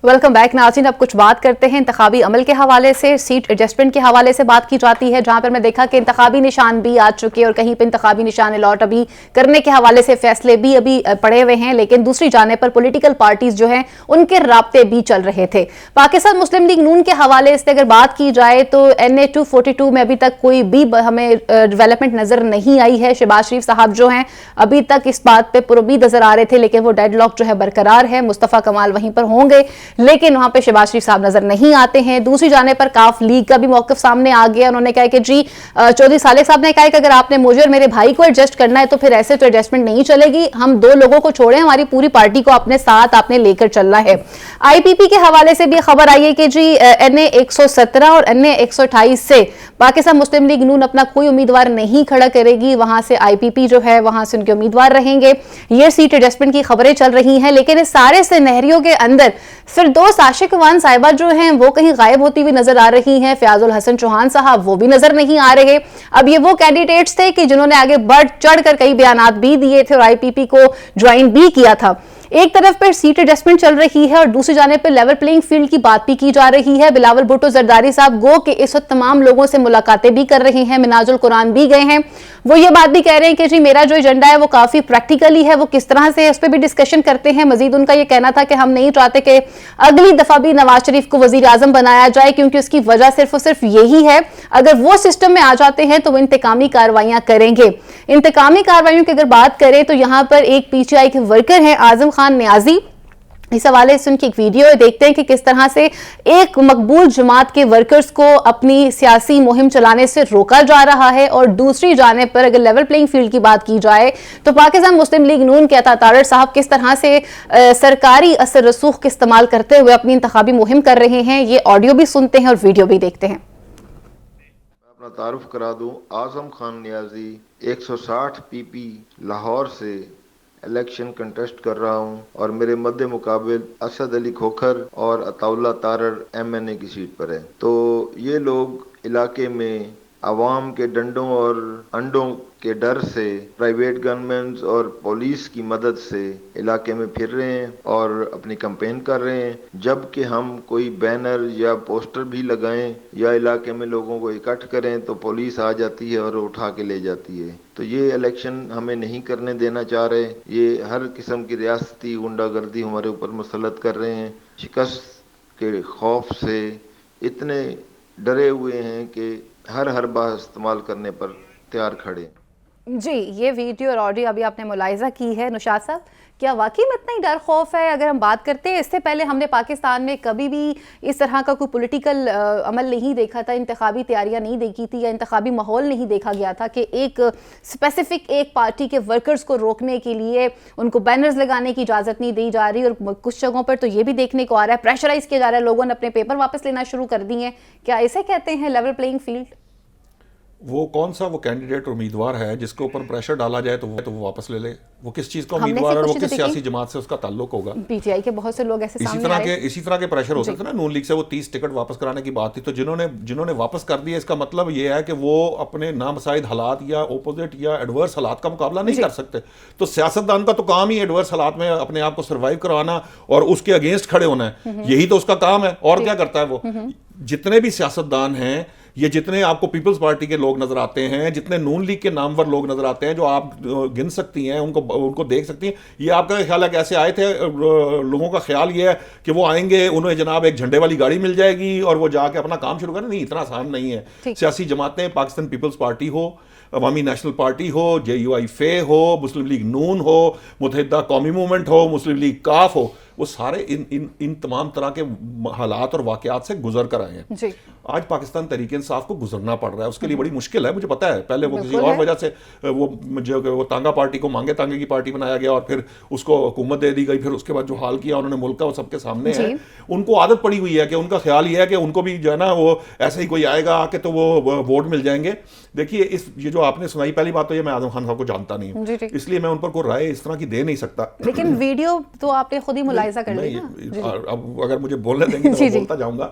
ویلکم بیک ناظرین. اب کچھ بات کرتے ہیں انتخابی عمل کے حوالے سے, سیٹ ایڈجسٹمنٹ کے حوالے سے بات کی جاتی ہے, جہاں پر میں دیکھا کہ انتخابی نشان بھی آ چکے اور کہیں پہ انتخابی نشان الاٹ ابھی کرنے کے حوالے سے فیصلے بھی ابھی پڑے ہوئے ہیں, لیکن دوسری جانب پر پولیٹیکل پارٹیز جو ہیں ان کے رابطے بھی چل رہے تھے. پاکستان مسلم لیگ نون کے حوالے سے اگر بات کی جائے تو NA 242 میں ابھی تک کوئی بھی ہمیں ڈیولپمنٹ نظر نہیں آئی ہے. شہباز شریف صاحب جو ہیں ابھی تک اس بات پہ پرامید نظر آ رہے تھے, لیکن وہ ڈیڈ لاک جو ہے برقرار ہے. مصطفیٰ کمال وہیں پر ہوں گے لیکن وہاں پہ شہباز شریف صاحب نظر نہیں آتے ہیں. دوسری جانب پر کاف لیگ کا بھی موقف سامنے آ گیا. انہوں نے کہا کہ جی چودھری صالح صاحب نے کہا کہ اگر آپ نے مجھے اور میرے بھائی کو ایڈجسٹ کرنا ہے تو پھر ایسے تو ایڈجسٹمنٹ نہیں چلے گی, ہم دو لوگوں کو چھوڑیں, ہماری پوری پارٹی کو اپنے ساتھ آپ نے لے کر چلنا ہے. IPP کے حوالے سے بھی خبر آئی ہے کہ جی NA 117 اور NA 128 سے پاکستان مسلم لیگ نون اپنا کوئی امیدوار نہیں کھڑا کرے گی, وہاں سے IPP جو ہے وہاں سے ان کے امیدوار رہیں گے. یہ سیٹ ایڈجسٹمنٹ کی خبریں چل رہی ہیں, لیکن اس سارے سینیریو کے اندر فردوس عاشق وان صاحبہ جو ہیں وہ کہیں غائب ہوتی ہوئی نظر آ رہی ہیں. فیاض الحسن چوہان صاحب وہ بھی نظر نہیں آ رہے. اب یہ وہ کینڈیڈیٹس تھے کہ جنہوں نے آگے بڑھ چڑھ کر کئی بیانات بھی دیے تھے اور IPP کو جوائن بھی کیا تھا. ایک طرف پر سیٹ ایڈجسٹمنٹ چل رہی ہے اور دوسری جانب پر لیول پلینگ فیلڈ کی بات بھی کی جا رہی ہے. بلاول بھٹو زرداری صاحب گو کہ اس وقت تمام لوگوں سے ملاقاتیں بھی کر رہے ہیں, مناج القرآن بھی گئے ہیں. وہ یہ بات بھی کہہ رہے ہیں کہ جی میرا جو ایجنڈا ہے وہ کافی پریکٹیکلی ہے, وہ کس طرح سے اس پہ بھی ڈسکشن کرتے ہیں. مزید ان کا یہ کہنا تھا کہ ہم نہیں چاہتے کہ اگلی دفعہ بھی نواز شریف کو وزیر اعظم بنایا جائے, کیونکہ اس کی وجہ صرف اور صرف یہی ہے اگر وہ سسٹم میں آ جاتے ہیں تو وہ انتقامی کارروائیاں کریں گے. انتقامی کارروائیوں کی اگر بات کریں تو یہاں پر ایک PTI کے ورکر ہیں اعظم خان نیازی, اس حوالے سے ان کی ایک ویڈیو دیکھتے ہیں کہ کس طرح سے ایک مقبول جماعت کے ورکرز کو اپنی سیاسی مہم چلانے سے روکا جا رہا ہے. اور دوسری جانب پر اگر لیول پلینگ فیلڈ کی بات کی جائے تو پاکستان مسلم لیگ نون کے عطا تارڑ صاحب کس طرح سے سرکاری اثر رسوخ کا استعمال کرتے ہوئے اپنی انتخابی مہم کر رہے ہیں. یہ آڈیو بھی سنتے ہیں اور ویڈیو بھی دیکھتے ہیں. اپنا تعارف کرا دوں, اعظم خان نیازی 160 PP لاہور سے الیکشن کنٹیسٹ کر رہا ہوں, اور میرے مد مقابل اسد علی کھوکھر اور عطا اللہ تارڑ MNA کی سیٹ پر ہے. تو یہ لوگ علاقے میں عوام کے ڈنڈوں اور انڈوں کے ڈر سے پرائیویٹ گنمینز اور پولیس کی مدد سے علاقے میں پھر رہے ہیں اور اپنی کمپین کر رہے ہیں. جب کہ ہم کوئی بینر یا پوسٹر بھی لگائیں یا علاقے میں لوگوں کو اکٹھ کریں تو پولیس آ جاتی ہے اور اٹھا کے لے جاتی ہے. تو یہ الیکشن ہمیں نہیں کرنے دینا چاہ رہے. یہ ہر قسم کی ریاستی غنڈہ گردی ہمارے اوپر مسلط کر رہے ہیں. شکست کے خوف سے اتنے ڈرے ہوئے ہیں کہ ہر بات استعمال کرنے پر تیار کھڑے. جی یہ ویڈیو اور آڈیو ابھی آپ نے ملاحظہ کی ہے نشاط صاحب، کیا واقعی میں اتنا ہی ڈر خوف ہے؟ اگر ہم بات کرتے ہیں، اس سے پہلے ہم نے پاکستان میں کبھی بھی اس طرح کا کوئی پولیٹیکل عمل نہیں دیکھا تھا، انتخابی تیاریاں نہیں دیکھی تھی یا انتخابی ماحول نہیں دیکھا گیا تھا کہ ایک اسپیسیفک ایک پارٹی کے ورکرز کو روکنے کے لیے ان کو بینرز لگانے کی اجازت نہیں دی جا رہی، اور کچھ جگہوں پر تو یہ بھی دیکھنے کو آ رہا ہے پریشرائز کیا جا رہا ہے، لوگوں نے اپنے پیپر واپس لینا شروع کر دی ہیں. کیا اسے کہتے ہیں لیول پلئنگ فیلڈ؟ وہ کون سا وہ کینڈیڈیٹ امیدوار ہے جس کے اوپر پریشر ڈالا جائے تو وہ واپس لے لے؟ وہ کس چیز کا امیدوار ہے اور وہ کس سیاسی جماعت سے اس کا تعلق ہوگا؟ پی ٹی آئی کے بہت سے لوگ ایسے سامنے آئے. اسی طرح کے پریشر ہو سکتے ہیں نا. نون لیگ سے وہ 30 ٹکٹ واپس کرانے کی بات تھی، تو جنہوں نے واپس کر دیا، اس کا مطلب یہ ہے کہ وہ اپنے نامساعد حالات یا اپوزٹ یا ایڈورس حالات کا مقابلہ نہیں کر سکتے. تو سیاستدان کا تو کام ہی ایڈورس حالات میں اپنے آپ کو سروائیو کروانا اور اس کے اگینسٹ کھڑے ہونا ہے، یہی تو اس کا کام ہے. اور کیا کرتا ہے وہ؟ جتنے بھی سیاستدان ہیں، یہ جتنے آپ کو پیپلز پارٹی کے لوگ نظر آتے ہیں، جتنے نون لیگ کے نامور لوگ نظر آتے ہیں جو آپ گن سکتی ہیں، ان کو دیکھ سکتی ہیں، یہ آپ کا خیال ہے کہ ایسے آئے تھے؟ لوگوں کا خیال یہ ہے کہ وہ آئیں گے، انہیں جناب ایک جھنڈے والی گاڑی مل جائے گی اور وہ جا کے اپنا کام شروع کریں؟ نہیں، اتنا آسان نہیں ہے. سیاسی جماعتیں، پاکستان پیپلز پارٹی ہو، عوامی نیشنل پارٹی ہو، جے یو آئی فے ہو، مسلم لیگ نون ہو، متحدہ قومی موومنٹ ہو، مسلم لیگ کاف ہو، وہ سارے ان تمام طرح کے حالات اور واقعات سے گزر کر آئے ہیں. آج پاکستان تحریک انصاف کو گزرنا پڑ رہا ہے، اس کے لیے بڑی مشکل ہے، مجھے پتا ہے. پہلے وہ کسی اور وجہ سے وہ تانگا پارٹی کو مانگے تانگے کی پارٹی بنایا گیا اور پھر اس کو حکومت دے دی گئی، پھر اس کے بعد جو حال کیا انہوں نے ملک کا وہ سب کے سامنے ہے. ان کو عادت پڑی ہوئی ہے کہ ان کا خیال یہ ہے کہ ان کو بھی جو ہے نا وہ ایسے ہی کوئی آئے گا آ کے تو وہ ووٹ مل جائیں گے. دیکھیے یہ جو آپ نے سنائی، پہلی بات تو یہ میں اعظم خان صاحب کو جانتا نہیں ہوں، اس لیے میں ان پر کوئی رائے اس طرح کی دے نہیں سکتا. لیکن ویڈیو تو آپ نے خود ہی ملاحظہ کر لی نا. اب اگر مجھے بولنے دیں گے تو میں بولتا جاؤں گا.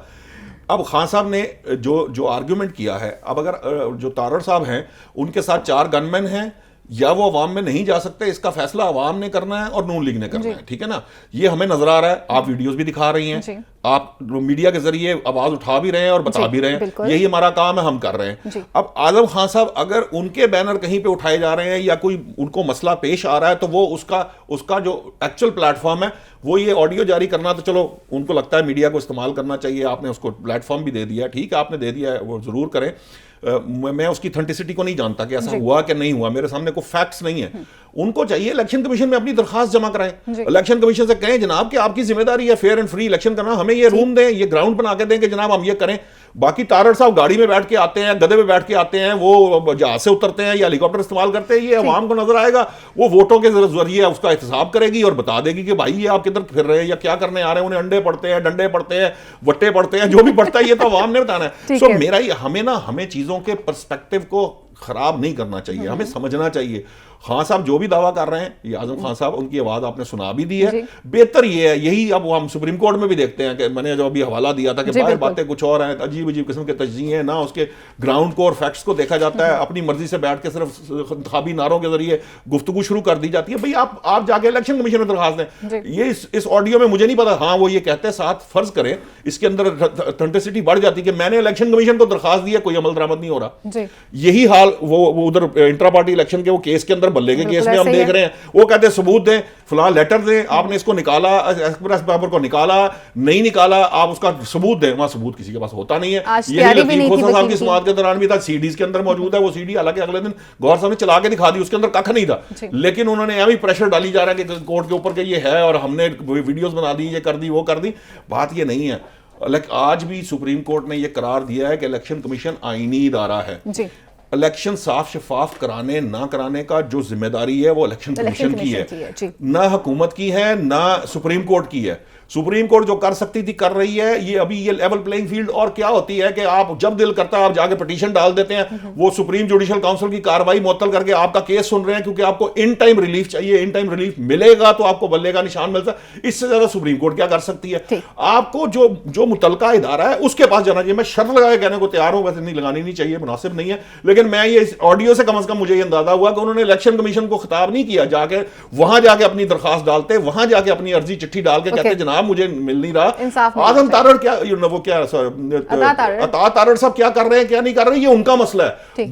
اب خان صاحب نے جو آرگیومنٹ کیا ہے، اب اگر جو تارڑ صاحب ہیں ان کے ساتھ 4 گن مین ہیں، یا وہ عوام میں نہیں جا سکتے، اس کا فیصلہ عوام نے کرنا ہے اور نون لیگ نے کرنا ہے. ٹھیک ہے نا، یہ ہمیں نظر آ رہا ہے. آپ ویڈیوز بھی دکھا رہی ہیں، آپ میڈیا کے ذریعے آواز اٹھا بھی رہے ہیں اور بتا بھی رہے ہیں، یہی ہمارا کام ہے، ہم کر رہے ہیں. اب اعظم خان صاحب اگر ان کے بینر کہیں پہ اٹھائے جا رہے ہیں یا کوئی ان کو مسئلہ پیش آ رہا ہے، تو وہ اس کا جو ایکچوئل پلیٹ فارم ہے وہ یہ آڈیو جاری کرنا، تو چلو ان کو لگتا ہے میڈیا کو استعمال کرنا چاہیے، آپ نے اس کو پلیٹ فارم بھی دے دیا ہے، ٹھیک ہے آپ نے دے دیا ہے، وہ ضرور کریں. میں اس کی اتھینٹسٹی کو نہیں جانتا کہ ایسا ہوا کہ نہیں ہوا، میرے سامنے کوئی فیکٹس نہیں ہیں. ان کو چاہیے الیکشن کمیشن میں اپنی درخواست جمع کرائیں، الیکشن کمیشن سے کہیں جناب کہ آپ کی ذمہ داری ہے فیئر اینڈ فری الیکشن کرنا، ہمیں یہ روم دیں، یہ گراؤنڈ بنا کے دیں کہ جناب ہم یہ کریں. باقی تارڑ صاحب گاڑی میں بیٹھ کے آتے ہیں، گدے میں بیٹھ کے آتے ہیں، وہ جہاز سے اترتے ہیں یا ہیلی کاپٹر استعمال کرتے ہیں، یہ عوام کو نظر آئے گا، وہ ووٹوں کے ذریعے اس کا احتساب کرے گی اور بتا دے گی کہ بھائی یہ آپ کدھر پھر رہے ہیں یا کیا کرنے آ رہے ہیں. انہیں انڈے پڑتے ہیں، ڈنڈے پڑتے ہیں، وٹے پڑتے ہیں، جو بھی پڑتا ہے یہ تو عوام نے بتانا ہے. سو میرا ہمیں چیزوں کے پرسپیکٹو کو خراب نہیں کرنا چاہیے، ہمیں سمجھنا چاہیے. خان صاحب جو بھی دعویٰ کر رہے ہیں، یہ اعظم خان صاحب ان کی آواز آپ نے سنا بھی دی ہے. بہتر یہ ہے، یہی اب ہم سپریم کورٹ میں بھی دیکھتے ہیں کہ میں نے جو ابھی حوالہ دیا تھا کہ باہر باتیں کچھ اور ہیں، عجیب قسم کے تجزیے ہیں، نہ اس کے گراؤنڈ کو اور فیکٹس کو دیکھا جاتا ہے، اپنی مرضی سے بیٹھ کے صرف انتخابی نعروں کے ذریعے گفتگو شروع کر دی جاتی ہے. بھئی آپ جا کے الیکشن کمیشن میں درخواست دیں. یہ اس آڈیو میں مجھے نہیں پتا، ہاں وہ یہ کہتے ہیں، ساتھ فرض کریں اس کے اندر اتھینٹسٹی بڑھ جاتی کہ میں نے الیکشن کمیشن کو درخواست دی ہے، کوئی عمل درآمد نہیں ہو رہا. یہی حال وہ ادھر انٹرا پارٹی الیکشن کے وہ کیس کے اندر بلے کے کیس میں ہم دیکھ رہے ہیں. وہ کہتے ہیں ثبوت دیں، فلاں لیٹر دیں، آپ نے اس کو نکالا، ایکسپریس پیپر کو نکالا نہیں نکالا، آپ اس کا ثبوت دیں. وہاں ثبوت کسی کے پاس ہوتا نہیں ہے. یہی لطیف کھوسہ صاحب کی سماعت کے دوران بھی تھا، سی ڈیز کے اندر موجود ہے وہ سی ڈی، حالانکہ اگلے دن گور صاحب نے چلا کے دکھا دی، اس کے اندر ککھ نہیں تھا، لیکن انہوں نے ایویں پریشر ڈالی جا رہا ہے کہ کورٹ کے اوپر کہ یہ ہے اور ہم نے ویڈیوز بنا دی، یہ کر دی وہ کر دی. بات یہ نہیں ہے. آج بھی سپریم کورٹ نے یہ قرار دیا ہے کہ الیکشن کمیشن آئینی ادارہ ہے. الیکشن صاف شفاف کرانے نہ کرانے کا جو ذمہ داری ہے وہ الیکشن کمیشن کی ہے، نہ حکومت کی ہے، نہ سپریم کورٹ کی ہے. سپریم کورٹ جو کر سکتی تھی کر رہی ہے. یہ ابھی یہ لیول پلینگ فیلڈ اور کیا ہوتی ہے کہ آپ جب دل کرتا ہے آپ جا کے پٹیشن ڈال دیتے ہیں، وہ سپریم جوڈیشل کاؤنسل کی کاروائی معطل کر کے آپ کا کیس سن رہے ہیں کیونکہ آپ کو ان ٹائم ریلیف چاہیے. ان ٹائم ریلیف ملے گا تو آپ کو بلے کا نشان ملتا ہے. اس سے زیادہ سپریم کورٹ کیا کر سکتی ہے؟ آپ کو جو متعلقہ ادارہ ہے اس کے پاس جانا چاہیے. میں شرط لگا کے کہنے کو تیار ہوں، ویسے نہیں لگانی نہیں چاہیے، مناسب نہیں ہے، لیکن میں یہ آڈیو سے کم از کم مجھے یہ اندازہ ہوا کہ انہوں نے الیکشن کمیشن کو خطاب نہیں کیا، جا کے وہاں جا کے اپنی درخواست ڈالتے، وہاں جا کے اپنی عرضی چٹھی ڈال کے کہتے جناب مجھے مل نہیں رہا. اعظم تارڑ کیا وہ کیا عطا تارڑ صاحب کیا کر رہے ہیں کیا نہیں کر رہے ہیں، یہ ان کا مسئلہ ہے.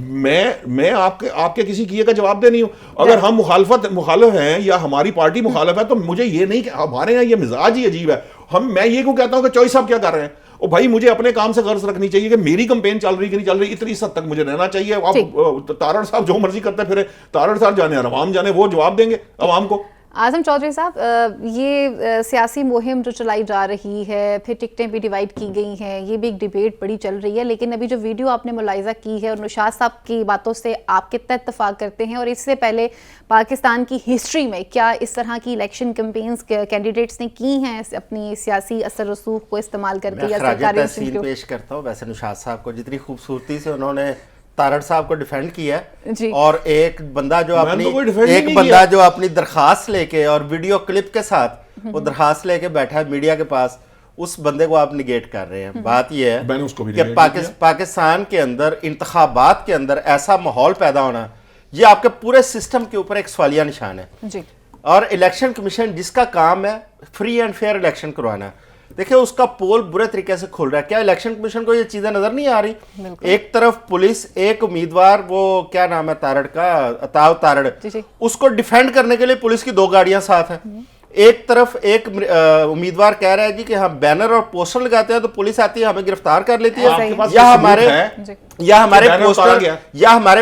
میں آپ کے کسی کیے کا جواب دے نہیں ہوں. اگر ہم مخالف ہیں یا ہماری پارٹی مخالف ہے تو مجھے یہ نہیں کہ ہمارے یہاں یہ مزاج ہی عجیب ہے. میں یہ کیوں کہتا ہوں کہ چوئی صاحب کیا کر رہے ہیں؟ اور بھائی مجھے اپنے کام سے غرض رکھنی چاہیے کہ میری کمپین چل رہی کہ نہیں چل رہی, اتنی حد تک مجھے رہنا چاہیے. آپ تارڑ صاحب جو مرضی کرتے پھرے, تارڑ صاحب جانے اور عوام جانے, وہ جواب دیں گے عوام کو. اعظم چودھری صاحب, یہ سیاسی مہم جو چلائی جا رہی ہے, پھر ٹکٹیں بھی ڈیوائیڈ کی گئی ہیں, یہ بھی ایک ڈیبیٹ بڑی چل رہی ہے, لیکن ابھی جو ویڈیو آپ نے ملاحظہ کی ہے اور نشاط صاحب کی باتوں سے آپ کتنا اتفاق کرتے ہیں, اور اس سے پہلے پاکستان کی ہسٹری میں کیا اس طرح کی الیکشن کیمپینز کینڈیڈیٹس نے کی ہیں اپنی سیاسی اثر رسوخ کو استعمال کر کے؟ میں خراج تحسین پیش کرتا ہوں ویسے نشاط صاحب کو, جتنی خوبصورتی سے انہوں نے تارڑ صاحب کو ڈیفینڈ کیا ہے, اور ایک بندہ جو اپنی درخواست لے کے اور ویڈیو کلپ کے ساتھ وہ درخواست لے کے بیٹھا ہے میڈیا کے پاس, اس بندے کو آپ نگیٹ کر رہے ہیں. بات یہ ہے کہ پاکستان کے اندر انتخابات کے اندر ایسا ماحول پیدا ہونا, یہ آپ کے پورے سسٹم کے اوپر ایک سوالیہ نشان ہے. اور الیکشن کمیشن جس کا کام ہے فری اینڈ فیئر الیکشن کروانا ہے, دیکھیں اس کا پول برے طریقے سے کھل رہا ہے. کیا الیکشن کمیشن کو یہ چیزیں نظر نہیں آ رہی؟ ایک طرف پولیس ایک امیدوار, وہ کیا نام ہے تارڑ کا, عطاء تارڑ, اس کو ڈیفینڈ کرنے کے لیے پولیس کی 2 گاڑیاں ساتھ ہیں. ایک طرف ایک امیدوار کہہ رہا ہے جی کہ ہم بینر اور پوسٹر لگاتے ہیں تو پولیس آتی ہے ہمیں گرفتار کر لیتی ہے, یا ہمارے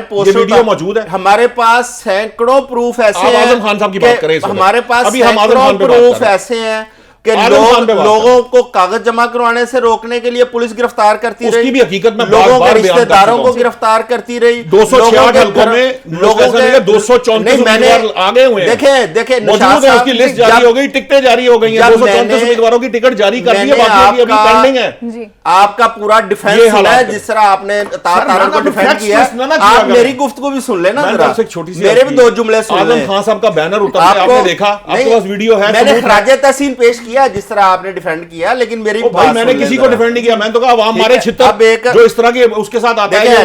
پوسٹر ویڈیو موجود ہے, ہمارے پاس سینکڑوں پروف ایسے ہیں, اعظم خان صاحب کی بات کریں, ہمارے پاس سینکڑوں پروف ایسے ہیں کہ لوگوں کو کاغذ جمع کروانے سے روکنے کے لیے پولیس گرفتار کرتی رہی, لوگوں کے رشتہ داروں کو گرفتار کرتی رہی. 266 حلقوں میں لوگوں کے 234 امیدوار آگے ہوئے ہیں. دیکھیں موجود ہے, اس کی لسٹ جاری ہو گئی, ٹکٹیں جاری ہو گئی ہیں, 234 امیدواروں کی ٹکٹ جاری کر دی ہے, باقی ابھی پینڈنگ ہے. آپ کا پورا ڈیفینس ہے جس طرح آپ نے تارڑ کو ڈیفینڈ کیا, آپ میری گفتگو بھی سن لینا ذرا, میرے بھی 2 جملے سن لیں. اعظم خان صاحب کا بینر اترا ہے, آپ نے دیکھا, آپ کے پاس ویڈیو ہے, میں نے خراج تحسین پیش کیا جس طرح آپ نے ڈیفینڈ کیا, لیکن میری بھائی میں نے کسی کو ڈیفینڈ نہیں کیا, میں تو کہا عوام ہمارے چھتر جو اس طرح کے اس کے ساتھ آتا ہے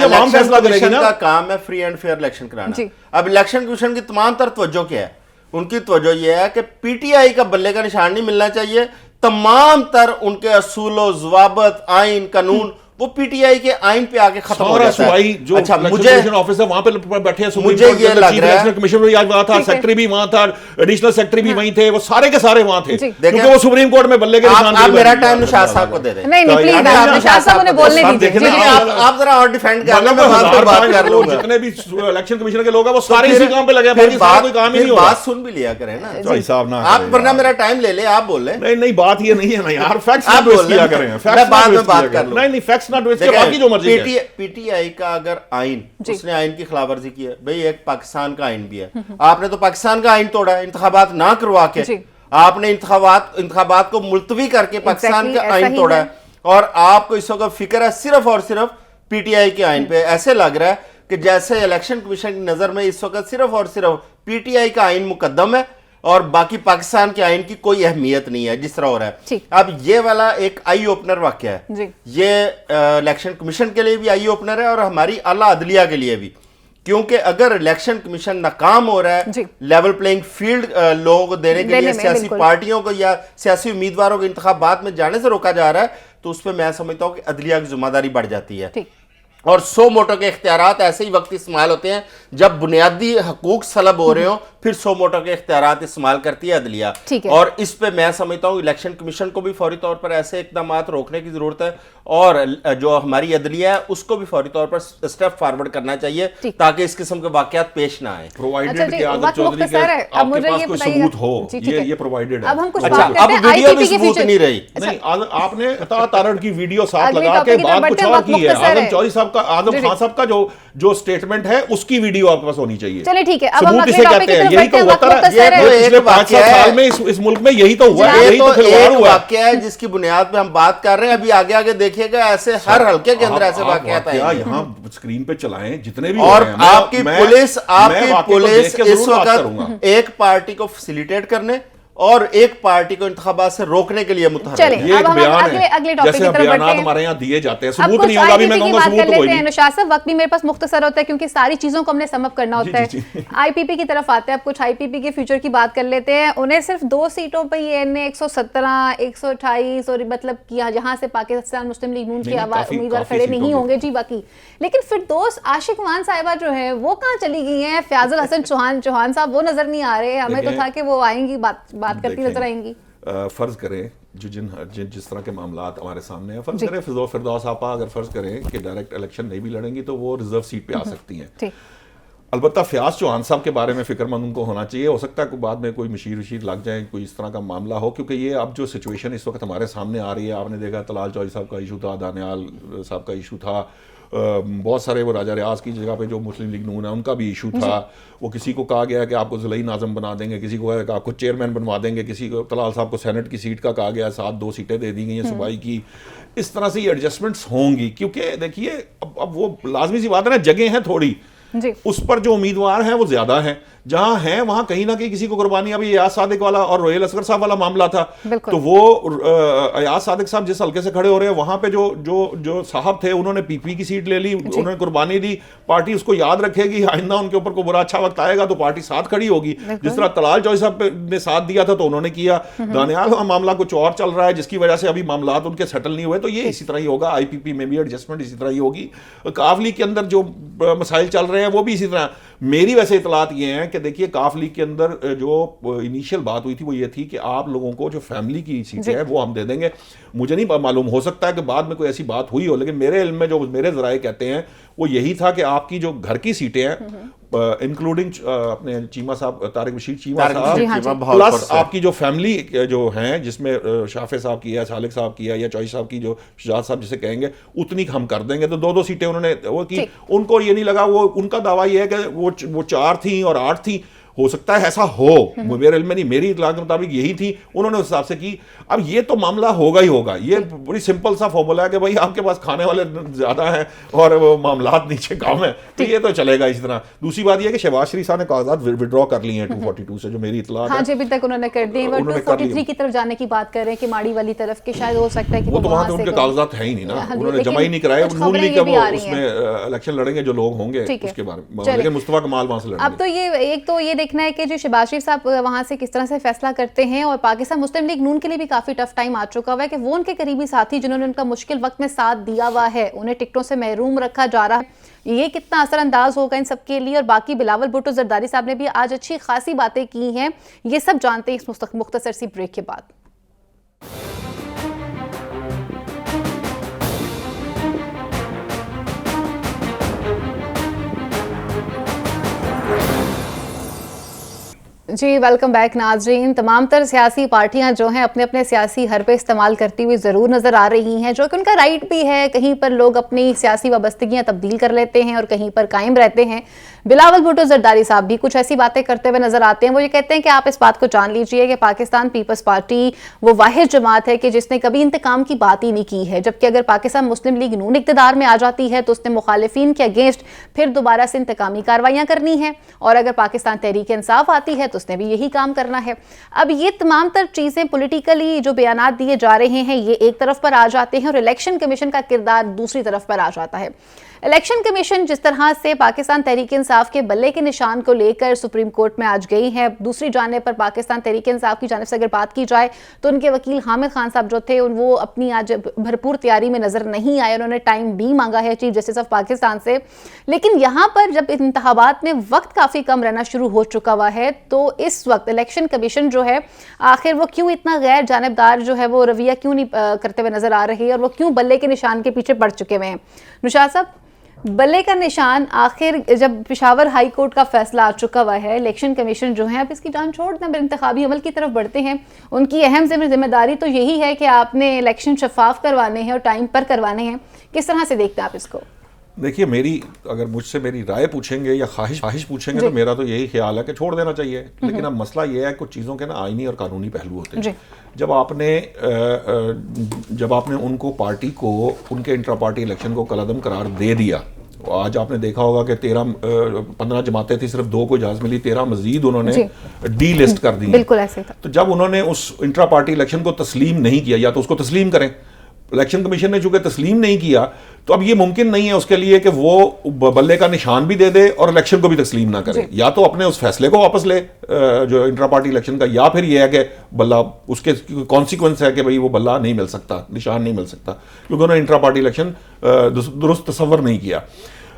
عوام فیصلہ کرے گی نا. کا کام ہے فری اینڈ فیئر الیکشن کرانا. اب الیکشن کمیشن کی تمام تر توجہ کیا ہے؟ ان کی توجہ یہ ہے کہ پی ٹی آئی کا بلے کا نشان نہیں ملنا چاہیے. تمام تر ان کے اصول و ضوابط, آئین, قانون وہ پی ٹی آئی کے آئین پہ آگے ختم ہو جاتا ہے. اچھا مجھے آفس ہے وہاں پہ بیٹھے ہیں, مجھے یہ لگ رہا ہے کمیشن بھی وہاں تھا, سیکٹری بھی وہاں تھا, ایڈیشنل سیکٹری بھی وہیں تھے, وہ سارے کے سارے وہاں تھے, کیونکہ وہ سپریم کورٹ میں بلے کے نشان. آپ میرا ٹائم نشاط صاحب کو دے دیں. نہیں پلیز نشاط صاحب انہیں بولنے دیجیے, آپ ذرا اور ڈیفینڈ کر لیں, میں بعد میں بات کر لوں گا. جتنے بھی الیکشن کمیشن کے لوگ ہیں وہ سارے اسی کام پہ لگے ہیں, کوئی کام ہی نہیں ہو رہا. بات سن بھی لیا کریں نا آپ, ورنہ میرا ٹائم لے لیں, آپ بول لیں. نہیں بات یہ نہیں ہے نا یار, فیکٹس نہ ٹویسٹ کیا کریں, میں بعد میں بات کر لوں. نہیں فیکٹس نہ ٹویسٹ کیا, باقی جو پی ٹی آئی کا اگر آئین, اس نے آئین کی خلاف ورزی کی ہے, بھئی ایک پاکستان کا آئین بھی ہے, آپ نے تو پاکستان کا آئین توڑا ہے, انتخابات نہ کروا کے آپ نے انتخابات کو ملتوی کر کے پاکستان کا آئین توڑا ہے, اور آپ کو اس وقت فکر ہے صرف اور صرف پی ٹی آئی کے آئین پہ. ایسے لگ رہا ہے کہ جیسے الیکشن کمیشن کی نظر میں اس وقت صرف اور صرف پی ٹی آئی کا آئین مقدم ہے اور باقی پاکستان کے آئین کی کوئی اہمیت نہیں ہے جس طرح ہو رہا ہے. اب یہ والا ایک آئی اوپنر واقعہ ہے, یہ الیکشن کمیشن کے لیے بھی آئی اوپنر ہے اور ہماری اعلیٰ عدلیہ کے لیے بھی, کیونکہ اگر الیکشن کمیشن ناکام ہو رہا ہے لیول پلینگ فیلڈ لوگوں کو دینے کے لیے, سیاسی پارٹیوں کو یا سیاسی امیدواروں کو انتخابات میں جانے سے روکا جا رہا ہے, تو اس پہ میں سمجھتا ہوں کہ عدلیہ کی ذمہ داری بڑھ جاتی ہے. اور سو موٹو کے اختیارات ایسے ہی وقت استعمال ہوتے ہیں جب بنیادی حقوق سلب ہو رہے ہوں, پھر سو موٹو کے اختیارات استعمال کرتی ہے عدلیہ. اور اس پہ میں سمجھتا ہوں الیکشن کمیشن کو بھی فوری طور پر ایسے اقدامات روکنے کی ضرورت ہے, اور جو ہماری عدلیہ ہے اس کو بھی فوری طور پر اسٹیپ فارورڈ کرنا چاہیے تاکہ اس قسم کے واقعات پیش نہ آئیں. پرووائڈڈ کہ عادت چودھری کے آپ کے پاس کوئی ثبوت ہو, یہ پرووائڈڈ ہے. اچھا اب ویڈیو بھی ثبوت نہیں رہی. نہیں آپ نے عطاء تارڑ کی ویڈیو ساتھ لگا کے بات کچھ اور کی ہے. اعظم چودھری صاحب کا, اعظم خان صاحب کا جو سٹیٹمنٹ ہے اس کی ویڈیو آپ کے پاس ہونی چاہیے. چلے ٹھیک ہے, اب ہم اگلے ٹاپک کی طرف یہی تو ہوتا ہے, پچھلے 5-7 سال میں اس ملک میں یہی تو ہوا ہے, یہی تو کھلواڑ ہوا ہے. واقعہ ہے جس کی بنیاد پہ ہم بات کر رہے ہیں, ابھی آگے آگے دیکھیے گا ایسے ہر حلقے کے اندر ایسے واقعات آئیں گے. یہاں اسکرین پہ چلائیں جتنے بھی, اور آپ کی پولیس اس وقت ایک پارٹی کو فیسیلیٹیٹ کرنے اور ایک پارٹی کو انتخابات سے روکنے کے لیے متحرک ہے. یہ ایک بیان ہے, جیسے بیانات ہمارے یہاں دیے جاتے ہیں, ثبوت نہیں ہوگا, بھی میں کہوں گا ثبوت کوئی نہیں. نشاط صاحب وقت بھی میرے پاس مختصر ہوتا ہے کیونکہ ساری چیزوں کو ہم نے سم اپ کرنا ہوتا ہے. آئی پی پی کی طرف آتے ہیں, اب کچھ آئی پی پی کے فیوچر کی بات کر لیتے ہیں. انہیں صرف 2 سیٹوں پہ ہی 117, 128 اور مطلب کیا جہاں سے پاکستان مسلم لیگ نون کے امیدوار کھڑے نہیں ہوں گے جی باقی. لیکن پھر دوست عاشق مان صاحبہ جو ہیں وہ کہاں چلی گئی ہیں, فیاض الحسن چوہان صاحب وہ نظر نہیں آ رہے. ہمیں تو تھا کہ وہ آئیں گی, بات کرتی نظر آئیں گی. فرض کریں جس طرح کے معاملات ہمارے سامنے ہیں, فرض کریں فردوس آپا اگر فرض کریں کہ ڈائریکٹ الیکشن نہیں بھی لڑیں گی تو وہ ریزرو سیٹ پہ آ سکتی ہیں. البتہ فیاض چوہان صاحب کے بارے میں فکر مند ان کو ہونا چاہیے. ہو سکتا ہے کہ بعد میں کوئی مشیر وشیر لگ جائیں, کوئی اس طرح کا معاملہ ہو, کیونکہ یہ اب جو سچویشن اس وقت ہمارے سامنے آ رہی ہے, آپ نے دیکھا طلال چوہدری صاحب کا ایشو تھا, دانیال صاحب کا ایشو تھا, بہت سارے وہ راجہ ریاض کی جگہ پہ جو مسلم لیگ نون ہے ان کا بھی ایشو تھا. وہ کسی کو کہا گیا کہ آپ کو ضلعی ناظم بنا دیں گے, کسی کو کہا کہ آپ کو چیئرمین بنوا دیں گے, کسی کو طلال صاحب کو سینٹ کی سیٹ کا کہا گیا, 2 سیٹیں دے دی گئی ہیں صوبائی کی. اس طرح سے یہ ایڈجسٹمنٹس ہوں گی, کیونکہ دیکھیے اب وہ لازمی سی بات ہے نا, جگہ ہیں تھوڑی, اس پر جو امیدوار ہیں وہ زیادہ ہیں, جہاں ہیں وہاں کہیں نہ کہیں کسی کو قربانی. ابھی ایاز صادق والا اور روہیل اصغر صاحب والا معاملہ تھا, تو وہ ایاز صادق صاحب جس حلقے سے کھڑے ہو رہے ہیں وہاں پہ جو صاحب تھے انہوں نے پی پی کی سیٹ لے لی, انہوں نے قربانی دی. پارٹی اس کو یاد رکھے گی, آئندہ ان کے اوپر کوئی برا اچھا وقت آئے گا تو پارٹی ساتھ کھڑی ہوگی. جس طرح طلال چوہدری صاحب نے ساتھ دیا تھا تو انہوں نے کیا. دانیال کا معاملہ کچھ اور چل رہا ہے جس کی وجہ سے ابھی معاملات ان کے سیٹل نہیں ہوئے, تو یہ اسی طرح ہی ہوگا. آئی پی پی میں بھی ایڈجسٹمنٹ اسی طرح ہی ہوگی. کاف لیگ کے اندر جو مسائل چل رہے ہیں وہ بھی اسی طرح. میری ویسے اطلاعات یہ ہیں کہ دیکھیے کاف لیگ کے اندر جو انیشیل بات ہوئی تھی وہ یہ تھی کہ آپ لوگوں کو جو فیملی کی سیٹیں ہیں وہ ہم دے دیں گے. مجھے نہیں معلوم, ہو سکتا ہے کہ بعد میں کوئی ایسی بات ہوئی ہو, لیکن میرے علم میں جو میرے ذرائع کہتے ہیں وہ یہی تھا کہ آپ کی جو گھر کی سیٹیں ہیں انکلوڈنگ اپنے چیمہ صاحب, طارق بشیر چیمہ صاحب, پلس آپ کی جو فیملی جو ہیں جس میں شافع صاحب کی ہے, سالک صاحب کی ہے, یا چوہدری صاحب کی جو شجاعت صاحب جسے کہیں گے, اتنی ہم کر دیں گے. تو 2 سیٹیں انہوں نے وہ کی. ان کو یہ نہیں لگا, وہ ان کا دعویٰ یہ ہے کہ وہ 4 تھیں اور 8 تھیں. ہو سکتا ہے ایسا ہو, میرے علم میں نہیں, میری اطلاع کے مطابق یہی تھی, انہوں نے اس حساب سے کی. اب یہ تو معاملہ ہوگا ہی ہوگا, یہ بڑی سمپل سا فارمولا ہے کہ بھائی آپ کے پاس کھانے والے زیادہ ہیں اور وہ معاملات نیچے کم ہیں, تو یہ تو چلے گا اسی طرح. دوسری بات یہ کہ شہباز شریف صاحب نے کاغذات ودرا کر لی ہیں 242 سے, جو میری اطلاع ہے. ہاں جی, ابھی تک انہوں نے کر دی. وہ 243 کی طرف جانے کی بات کر رہے ہیں کہ ماڑی والی طرف, کہ شاید ہو سکتا ہے کہ وہ تو وہاں تو ان کے کاغذات ہیں ہی نہیں نا, انہوں نے جمع ہی نہیں کرائے. نون لیگ کا وہ اس میں الیکشن لڑیں گے جو لوگ ہوں گے اس کے بارے میں, لیکن مصطفیٰ کمال وہاں سے لڑیں گے. اب تو ایک تو یہ دیکھنا ہے کہ جو شہباز شریف صاحب وہاں سے کس طرح سے فیصلہ کرتے ہیں, اور پاکستان مسلم لیگ نون کے لیے بھی کافی ٹف ٹائم آ چکا ہوا ہے کہ وہ ان کے قریبی ساتھی جنہوں نے ان کا مشکل وقت میں ساتھ دیا ہوا ہے انہیں ٹکٹوں سے محروم رکھا جا رہا ہے, یہ کتنا اثر انداز ہوگا ان سب کے لیے. اور باقی بلاول بھٹو زرداری صاحب نے بھی آج اچھی خاصی باتیں کی ہیں, یہ سب جانتے ہیں اس مختصر سی بریک کے بعد. جی ویلکم بیک ناظرین. تمام تر سیاسی پارٹیاں جو ہیں اپنے اپنے سیاسی حربے استعمال کرتی ہوئی ضرور نظر آ رہی ہیں, جو کہ ان کا رائٹ بھی ہے. کہیں پر لوگ اپنی سیاسی وابستگیاں تبدیل کر لیتے ہیں اور کہیں پر قائم رہتے ہیں. بلاول بھٹو زرداری صاحب بھی کچھ ایسی باتیں کرتے ہوئے نظر آتے ہیں. وہ یہ کہتے ہیں کہ آپ اس بات کو جان لیجئے کہ پاکستان پیپلز پارٹی وہ واحد جماعت ہے کہ جس نے کبھی انتقام کی بات ہی نہیں کی ہے, جبکہ اگر پاکستان مسلم لیگ نون اقتدار میں آ جاتی ہے تو اس نے مخالفین کے اگینسٹ پھر دوبارہ سے انتقامی کارروائیاں کرنی ہیں, اور اگر پاکستان تحریک انصاف آتی ہے تو اس نے بھی یہی کام کرنا ہے. اب یہ تمام تر چیزیں پولیٹیکلی جو بیانات دیے جا رہے ہیں یہ ایک طرف پر آ جاتے ہیں, اور الیکشن کمیشن کا کردار دوسری طرف پر آ جاتا ہے. الیکشن کمیشن جس طرح سے پاکستان تحریک انصاف کے بلے کے نشان کو لے کر سپریم کورٹ میں آج گئی ہے, دوسری جانب پر پاکستان تحریک انصاف کی جانب سے اگر بات کی جائے تو ان کے وکیل حامد خان صاحب جو تھے وہ اپنی آج بھرپور تیاری میں نظر نہیں آئے. انہوں نے ٹائم بھی مانگا ہے چیف جسٹس آف پاکستان سے, لیکن یہاں پر جب انتخابات میں وقت کافی کم رہنا شروع ہو چکا ہوا ہے تو اس وقت الیکشن کمیشن جو ہے آخر وہ کیوں اتنا غیر جانبدار جو ہے وہ رویہ کیوں نہیں کرتے ہوئے نظر آ رہی ہے, اور وہ کیوں بلے کے نشان کے پیچھے پڑ چکے ہوئے ہیں. نشاط صاحب, بلے کا نشان آخر جب پشاور ہائی کورٹ کا فیصلہ آ چکا ہوا ہے, الیکشن کمیشن جو ہے اب اس کی جان چھوڑ دیں, انتخابی عمل کی طرف بڑھتے ہیں. ان کی اہم ذمہ داری تو یہی ہے کہ آپ نے الیکشن شفاف کروانے ہیں اور ٹائم پر کروانے ہیں. کس طرح سے دیکھتے ہیں آپ اس کو؟ دیکھیے, اگر مجھ سے میری رائے پوچھیں گے یا خواہش پوچھیں گے تو میرا تو یہی خیال ہے کہ چھوڑ دینا چاہیے. لیکن اب مسئلہ یہ ہے کچھ چیزوں کے نا آئینی اور قانونی پہلو ہوتے ہیں. جب آپ نے ان کو پارٹی کو ان کے انٹرا پارٹی الیکشن کو کالعدم قرار دے دیا, آج آپ نے دیکھا ہوگا کہ 15 جماعتیں تھیں, صرف 2 کو اجازت ملی, 13 مزید انہوں نے ڈی لسٹ کر دی. بالکل ایسے تھا. تو جب انہوں نے اس انٹرا پارٹی الیکشن کو تسلیم نہیں کیا, یا تو اس کو تسلیم کریں, الیکشن کمیشن نے چونکہ تسلیم نہیں کیا تو اب یہ ممکن نہیں ہے اس کے لیے کہ وہ بلے کا نشان بھی دے دے اور الیکشن کو بھی تسلیم نہ کرے. یا تو اپنے اس فیصلے کو واپس لے جو انٹرا پارٹی الیکشن کا, یا پھر یہ ہے کہ بلہ اس کے کانسیکوینس ہے کہ بھئی وہ بلہ نہیں مل سکتا, نشان نہیں مل سکتا, کیونکہ انہوں نے انٹرا پارٹی الیکشن درست تصور نہیں کیا.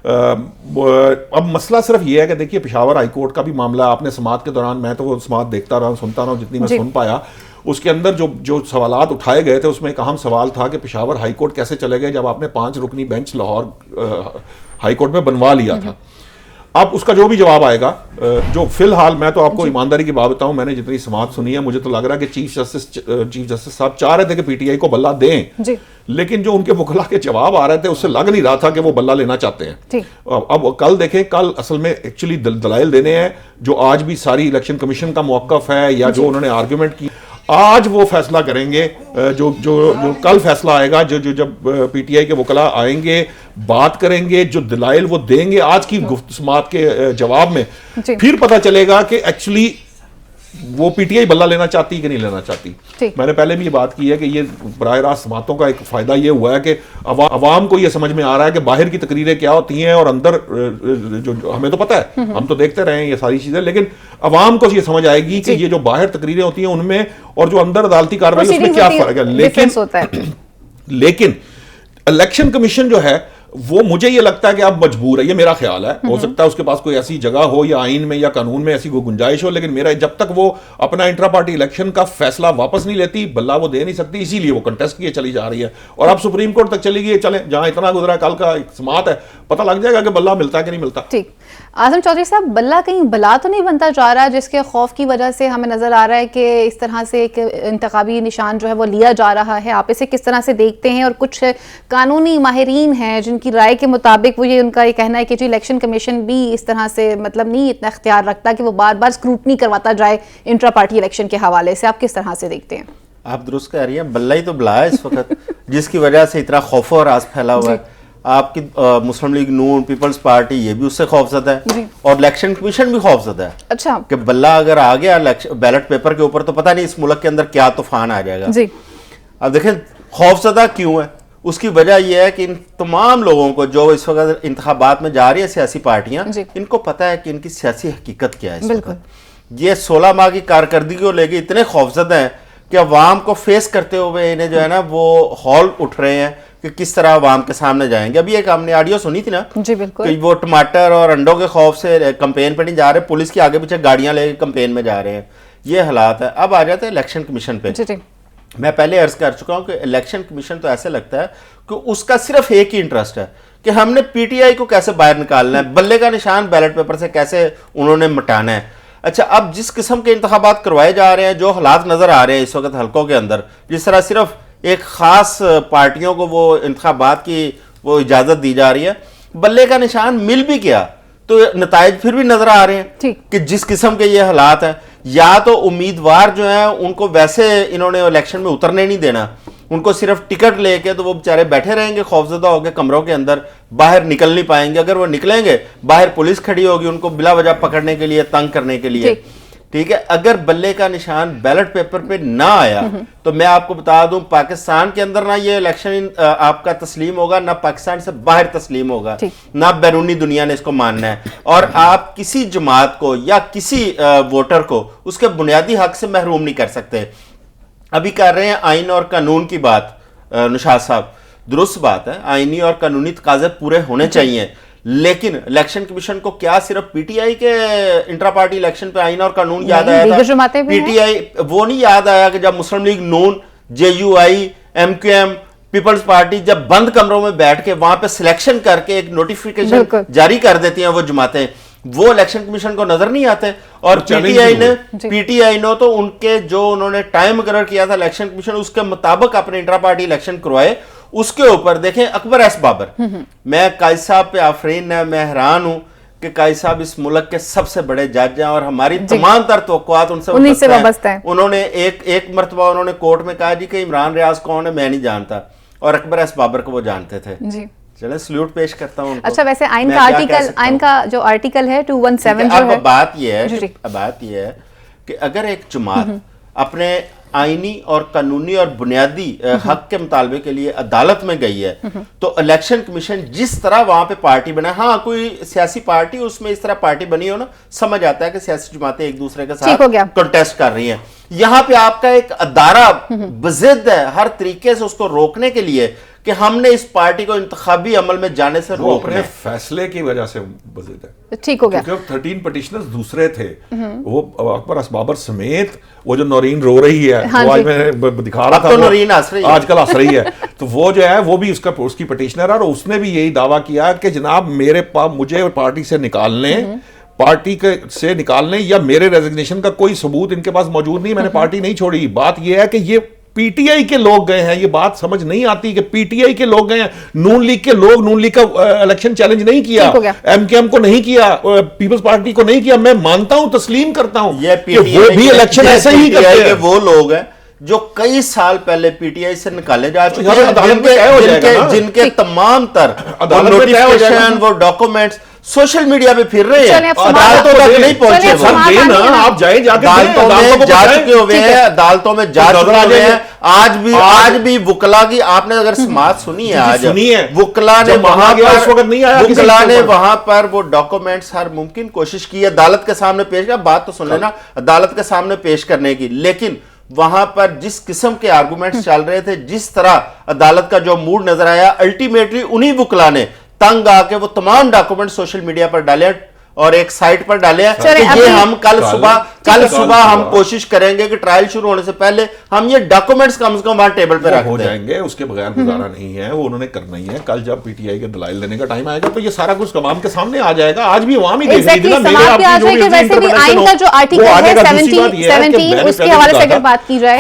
اب مسئلہ صرف یہ ہے کہ دیکھیے پشاور ہائی کورٹ کا بھی معاملہ آپ نے سماعت کے دوران, میں تو وہ سماعت دیکھتا رہا ہوں, سنتا رہا ہوں جتنی میں سن پایا, اس کے اندر جو سوالات اٹھائے گئے تھے اس میں ایک اہم سوال تھا کہ پشاور ہائی کورٹ کیسے چلے گئے جب آپ نے 5 رکنی بینچ لاہور ہائی کورٹ میں بنوا لیا تھا. اب اس کا جو بھی جواب آئے گا, جو فی الحال میں تو آپ کو ایمانداری کی بات بتاؤں, میں نے جتنی سماعت سنی ہے مجھے تو لگ رہا ہے کہ چیف جسٹس صاحب چاہ رہے تھے کہ پی ٹی آئی کو بلہ دیں, لیکن جو ان کے وکلاء کے جواب آ رہے تھے اس سے لگ نہیں رہا تھا کہ وہ بلہ لینا چاہتے ہیں. اب کل دیکھیں, کل اصل میں ایکچولی دلائل دینے ہیں جو آج بھی ساری الیکشن کمیشن کا موقف ہے یا جو انہوں نے آرگیومنٹ کی, آج وہ فیصلہ کریں گے. جو کل فیصلہ آئے گا, جب پی ٹی آئی کے وکلاء آئیں گے بات کریں گے, جو دلائل وہ دیں گے آج کی سماعت کے جواب میں, پھر پتہ چلے گا کہ ایکچولی وہ پی ٹی آئی بلہ لینا چاہتی کہ نہیں لینا چاہتی. میں نے پہلے بھی یہ بات کی ہے کہ یہ براہ راست سماعتوں کا ایک فائدہ یہ ہوا ہے کہ عوام کو یہ سمجھ میں آ رہا ہے کہ باہر کی تقریریں کیا ہوتی ہیں اور اندر جو ہمیں تو پتہ ہے, ہم تو دیکھتے رہے ہیں یہ ساری چیزیں, لیکن عوام کو یہ سمجھ آئے گی کہ یہ جو باہر تقریریں ہوتی ہیں ان میں اور جو اندر عدالتی کارروائی اس میں کیا فرق ہے. لیکن الیکشن کمیشن جو ہے وہ مجھے یہ لگتا ہے کہ اب مجبور ہے, یہ میرا خیال ہے, ہو سکتا ہے اس کے پاس کوئی ایسی جگہ ہو یا آئین میں یا قانون میں ایسی کوئی گنجائش ہو, لیکن میرا جب تک وہ اپنا انٹرا پارٹی الیکشن کا فیصلہ واپس نہیں لیتی بلہ وہ دے نہیں سکتی, اسی لیے وہ کنٹیسٹ کیے چلی جا رہی ہے. اور اب سپریم کورٹ تک چلی گئی, چلیں جہاں اتنا گزرا, کل کا سماعت ہے, پتہ لگ جائے گا کہ بلہ ملتا ہے کہ نہیں ملتا. ٹھیک. اعظم چودھری صاحب, بلہ کہیں بلا تو نہیں بنتا جا رہا جس کے خوف کی وجہ سے ہمیں نظر آ رہا ہے کہ اس طرح سے ایک انتخابی نشان جو ہے وہ لیا جا رہا ہے, آپ اسے کس طرح سے دیکھتے ہیں؟ اور کچھ قانونی ماہرین ہیں جن کی رائے کے مطابق وہ یہ ان کا یہ کہنا ہے کہ الیکشن کمیشن بھی اس طرح سے مطلب نہیں اتنا اختیار رکھتا کہ وہ بار بار اسکروٹنی کرواتا جائے انٹرا پارٹی الیکشن کے حوالے سے, آپ کس طرح سے دیکھتے ہیں؟ آپ درست کہہ رہی ہیں, بلہ ہی تو بلا ہے اس وقت جس کی وجہ سے اتنا خوف و راز پھیلا ہوا ہے. آپ کی مسلم لیگ نون, پیپلز پارٹی, یہ بھی اس سے خوف زدہ ہے, اور الیکشن کمیشن بھی خوف زدہ ہے. اچھا, کہ بلہ اگر آ گیا بیلٹ پیپر کے اوپر تو پتہ نہیں اس ملک کے اندر کیا طوفان آ جائے گا. اب دیکھیں خوف زدہ کیوں ہے, اس کی وجہ یہ ہے کہ ان تمام لوگوں کو جو اس وقت انتخابات میں جا رہی ہے سیاسی پارٹیاں, ان کو پتہ ہے کہ ان کی سیاسی حقیقت کیا ہے. اس وقت یہ 16 ماہ کی کارکردگی کو لے کے اتنے خوفزدہ ہیں کہ عوام کو فیس کرتے ہوئے انہیں جو ہے نا وہ ہال اٹھ رہے ہیں کہ کس طرح عوام کے سامنے جائیں گے. ابھی ایک ہم نے آڈیو سنی تھی نا کہ وہ ٹماٹر اور انڈوں کے خوف سے کمپین پہ نہیں جا رہے, پولیس کی آگے پیچھے گاڑیاں لے کے کمپین میں جا رہے ہیں. یہ حالات ہے. اب آ جاتے ہیں الیکشن کمیشن پہ. میں پہلے عرض کر چکا ہوں کہ الیکشن کمیشن تو ایسے لگتا ہے کہ اس کا صرف ایک ہی انٹرسٹ ہے کہ ہم نے پی ٹی آئی کو کیسے باہر نکالنا ہے, بلے کا نشان بیلٹ پیپر سے کیسے انہوں نے مٹانا ہے. اچھا, اب جس قسم کے انتخابات کروائے جا رہے ہیں, جو حالات نظر آ رہے ہیں اس وقت حلقوں کے اندر, جس طرح صرف ایک خاص پارٹیوں کو وہ انتخابات کی وہ اجازت دی جا رہی ہے, بلے کا نشان مل بھی گیا تو نتائج پھر بھی نظر آ رہے ہیں کہ جس قسم کے یہ حالات ہیں. یا تو امیدوار جو ہیں ان کو ویسے انہوں نے الیکشن میں اترنے نہیں دینا, ان کو صرف ٹکٹ لے کے تو وہ بیچارے بیٹھے رہیں گے خوفزدہ ہو کے کمروں کے اندر, باہر نکل نہیں پائیں گے. اگر وہ نکلیں گے باہر پولیس کھڑی ہوگی ان کو بلا وجہ پکڑنے کے لیے, تنگ کرنے کے لیے. ٹھیک ہے, اگر بلے کا نشان بیلٹ پیپر پہ نہ آیا تو میں آپ کو بتا دوں پاکستان کے اندر نہ یہ الیکشن آپ کا تسلیم ہوگا, نہ پاکستان سے باہر تسلیم ہوگا, نہ بیرونی دنیا نے اس کو ماننا ہے. اور آپ کسی جماعت کو یا کسی ووٹر کو اس کے بنیادی حق سے محروم نہیں کر سکتے. ابھی کر رہے ہیں آئین اور قانون کی بات, نشاط صاحب درست بات ہے, آئینی اور قانونی تقاضے پورے ہونے چاہیے, لیکن الیکشن کمیشن کو کیا صرف پی ٹی آئی کے انٹرا پارٹی الیکشن پہ آئین اور قانون یاد آیا تھا؟ پی ٹی آئی وہ نہیں یاد آیا کہ جب مسلم لیگ نون, J U I, M Q M, People's Party جب بند کمروں میں بیٹھ کے وہاں پہ سلیکشن کر کے ایک نوٹیفیکیشن جاری کر دیتی ہیں وہ جماعتیں, وہ الیکشن کمیشن کو نظر نہیں آتے. اور پی ٹی آئی نے تو ان کے جو انہوں نے ٹائم مقرر کیا تھا الیکشن کمیشن اس کے مطابق اپنے انٹرا پارٹی الیکشن کروائے. اس کے اوپر دیکھیں اکبر ایس بابر, میں قائد صاحب پہ آفرین ہے, میں حیران ہوں کہ قائد صاحب اس ملک کے سب سے بڑے جج ہیں اور ہماری تمام تر توقعات ان سے وابستہ ہیں. انہوں نے ایک مرتبہ انہوں نے کورٹ میں کہا جی کہ عمران ریاض کون ہے میں نہیں جانتا, اور اکبر ایس بابر کو وہ جانتے تھے. چلیں سلیوٹ پیش کرتا ہوں. اچھا, ویسے آئین کا جو آرٹیکل ہے 217 جو ہے, اب بات یہ ہے کہ اگر ایک جماعت اپنے آئینی اور قانونی اور بنیادی حق کے مطالبے کے لیے عدالت میں گئی ہے تو الیکشن کمیشن جس طرح وہاں پہ پارٹی بنا, ہاں کوئی سیاسی پارٹی اس میں اس طرح پارٹی بنی ہو نا, سمجھ آتا ہے کہ سیاسی جماعتیں ایک دوسرے کے ساتھ کنٹیسٹ کر رہی ہیں. یہاں پہ آپ کا ایک ادارہ بضد ہے ہر طریقے سے اس کو روکنے کے لیے کہ ہم نے اس پارٹی کو انتخابی عمل میں جانے سے وہ روکنا اپنے ہے. فیصلے کی وجہ سے بزد ہے. ٹھیک ہو گیا. کیونکہ 13 پٹیشنرز دوسرے تھے, وہ اکبر بابر سمیت, وہ جو نورین رو رہی ہے, وہ آج میں دکھا رہا تھا, نورین ہنس رہی ہے, آج کل ہنس رہی ہے, تو وہ جو ہے وہ بھی اس کی پٹیشنر ہے, اور اس نے بھی یہی دعویٰ کیا کہ جناب مجھے پارٹی سے نکالنے یا میرے ریزگنیشن کا کوئی ثبوت ان کے پاس موجود نہیں, میں نے پارٹی نہیں چھوڑی. بات یہ ہے کہ یہ پی ٹی آئی کے لوگ گئے ہیں, یہ بات سمجھ نہیں آتی کہ پی ٹی آئی کے لوگ گئے ہیں, نون لیگ کے لوگ, نون لیگ کا الیکشن چیلنج نہیں کیا, ایم کے ایم کو نہیں کیا, پیپلز پارٹی کو نہیں کیا. میں مانتا ہوں, تسلیم کرتا ہوں کہ وہ بھی الیکشن ایسے ہی کرتے ہیں. وہ لوگ ہیں جو کئی سال پہلے پی ٹی آئی سے نکالے جا چکے ہیں, جن کے تمام تر نوٹیفیکیشن, وہ ڈاکومنٹس سوشل میڈیا پہ پھر رہے ہیں, عدالتوں تک نہیں پہنچے, آپ جائیں جا کے عدالتوں میں جا چکے ہوئے ہیں, عدالتوں میں جا چکے ہوئے ہیں. آج بھی وکلا کی آپ نے اگر سماعت سنی ہے, آج وکلا نے وہاں پر وہ ڈاکومنٹس ہر ممکن کوشش کی عدالت کے سامنے پیش کر, بات تو سن لینا, عدالت کے سامنے پیش کرنے کی, لیکن وہاں پر جس قسم کے آرگومنٹس چل رہے تھے, جس طرح عدالت کا جو موڈ نظر آیا, الٹیمیٹلی انہی وکلا نے تنگ آ کے وہ تمام ڈاکومنٹ سوشل میڈیا پر ڈالے اور ایک سائٹ پر ڈالے ہیں کہ یہ ہم کل صبح ہم کوشش کریں گے کہ ٹرائل شروع ہونے سے پہلے ہم یہ ڈاکومنٹس کم از کم وہاں ٹیبل پہ رکھ دیں. ہو جائیں گے, اس کے بغیر گزارا نہیں ہے, وہ انہوں نے کرنا ہی ہے. کل جب پی ٹی آئی کے دلائل دینے کا ٹائم آئے گا تو یہ سارا کچھ عوام کے سامنے آ جائے گا. آج بھی عوام ہی دیکھ رہی تھی نا,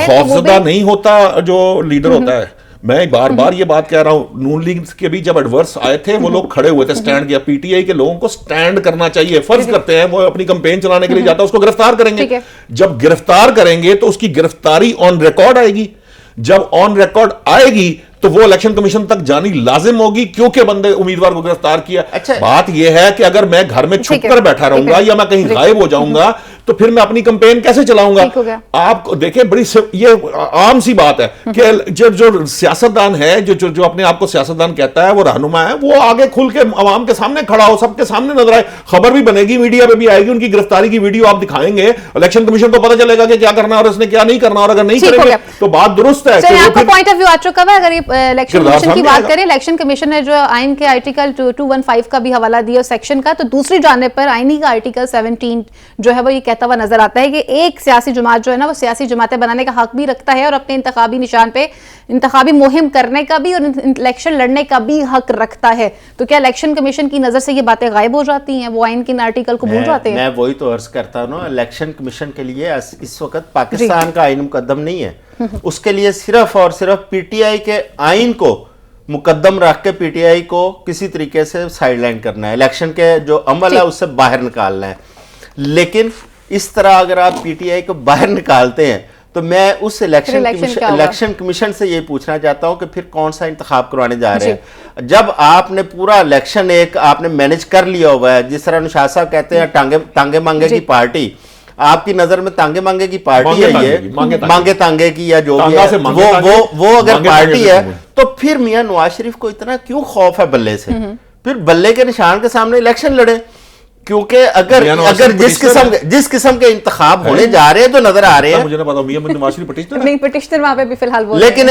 خوفزدہ نہیں ہوتا جو لیڈر ہوتا ہے. میں بار بار یہ بات کہہ رہا ہوں, نون لیگ کے بھی جب ایڈورس آئے تھے وہ لوگ کھڑے ہوئے تھے, سٹینڈ کیا. پی ٹی آئی کے لوگوں کو سٹینڈ کرنا چاہیے. فرض کرتے ہیں وہ اپنی کمپین چلانے کے لیے جاتا ہے, اس کو گرفتار کریں گے. جب گرفتار کریں گے تو اس کی گرفتاری آن ریکارڈ آئے گی. جب آن ریکارڈ آئے گی تو وہ الیکشن کمیشن تک جانی لازم ہوگی, کیونکہ بندے امیدوار کو گرفتار کیا. بات یہ ہے کہ اگر میں گھر میں چھپ کر بیٹھا رہوں گا یا میں کہیں غائب ہو جاؤں گا تو پھر میں اپنی کمپین کیسے چلاؤں گا. آپ دیکھیں, بڑی یہ عام سی بات ہے کہ جب جو سیاستدان ہے, جو اپنے آپ کو سیاستدان کہتا ہے, وہ رہنما ہے, وہ آگے کھل کے عوام کے سامنے کھڑا ہو, سب کے سامنے نظر آئے, خبر بھی بنے گی, میڈیا پہ بھی آئے گی, ان کی گرفتاری کی ویڈیو آپ دکھائیں گے, الیکشن کمیشن کو پتہ چلے گا کہ کیا کرنا ہے اور اس نے کیا نہیں کرنا, اور اگر نہیں کریں گے تو بات درست ہے. آپ کا پوائنٹ آف ویو آ چکا ہے. اگر الیکشن کمیشن کی بات کریں, الیکشن کمیشن نے جو آئین کے آرٹیکل 215 کا بھی حوالہ دیا سیکشن کا, تو دوسری جانب پر آئینی کا آرٹیکل 17 جو ہے وہ یہ کہتا ہوا نظر آتا ہے کہ ایک سیاسی جماعت جو ہے نا وہ سیاسی جماعتیں بنانے کا حق بھی رکھتا ہے اور اپنے انتخابی نشان پہ انتخابی مہم کرنے کا بھی اور الیکشن لڑنے کا بھی حق رکھتا ہے. تو کیا الیکشن کمیشن کی نظر سے یہ باتیں غائب ہو جاتی ہیں, وہ آئین کے آرٹیکل کو بھول جاتے ہیں؟ میں وہی تو عرض کرتا ہوں نا, الیکشن کمیشن کے لیے اس وقت پاکستان کا آئین مقدم نہیں ہے. اس کے لیے صرف اور صرف پی ٹی آئی کے آئین کو مقدم رکھ کے پی ٹی آئی کو کسی طریقے سے سائیڈ لائن کرنا ہے, الیکشن کے جو عمل ہے اس سے باہر نکالنا ہے. لیکن اس طرح اگر آپ پی ٹی آئی کو باہر نکالتے ہیں تو میں اس الیکشن کمیشن سے یہ پوچھنا چاہتا ہوں کہ پھر کون سا انتخاب کروانے جا رہے ہیں. جب آپ نے پورا الیکشن آپ نے مینج کر لیا ہوا ہے, جس طرح نشاط صاحب کہتے ہیں تانگے مانگے کی پارٹی, آپ کی نظر میں تانگے مانگے کی پارٹی ہے یہ, مانگے تانگے کی یا جو بھی ہے وہ اگر پارٹی ہے, تو پھر میاں نواز شریف کو اتنا کیوں خوف ہے بلے سے؟ پھر بلے کے نشان کے سامنے الیکشن لڑے, کیونکہ اگر جس قسم کے انتخاب ہونے جا رہے ہیں تو نظر آ رہے ہیں. مجھے نہ پتا میاں نواز شریف پٹیشنر نہیں, پٹیشنر وہاں پہ بھی فی الحال بول لیکن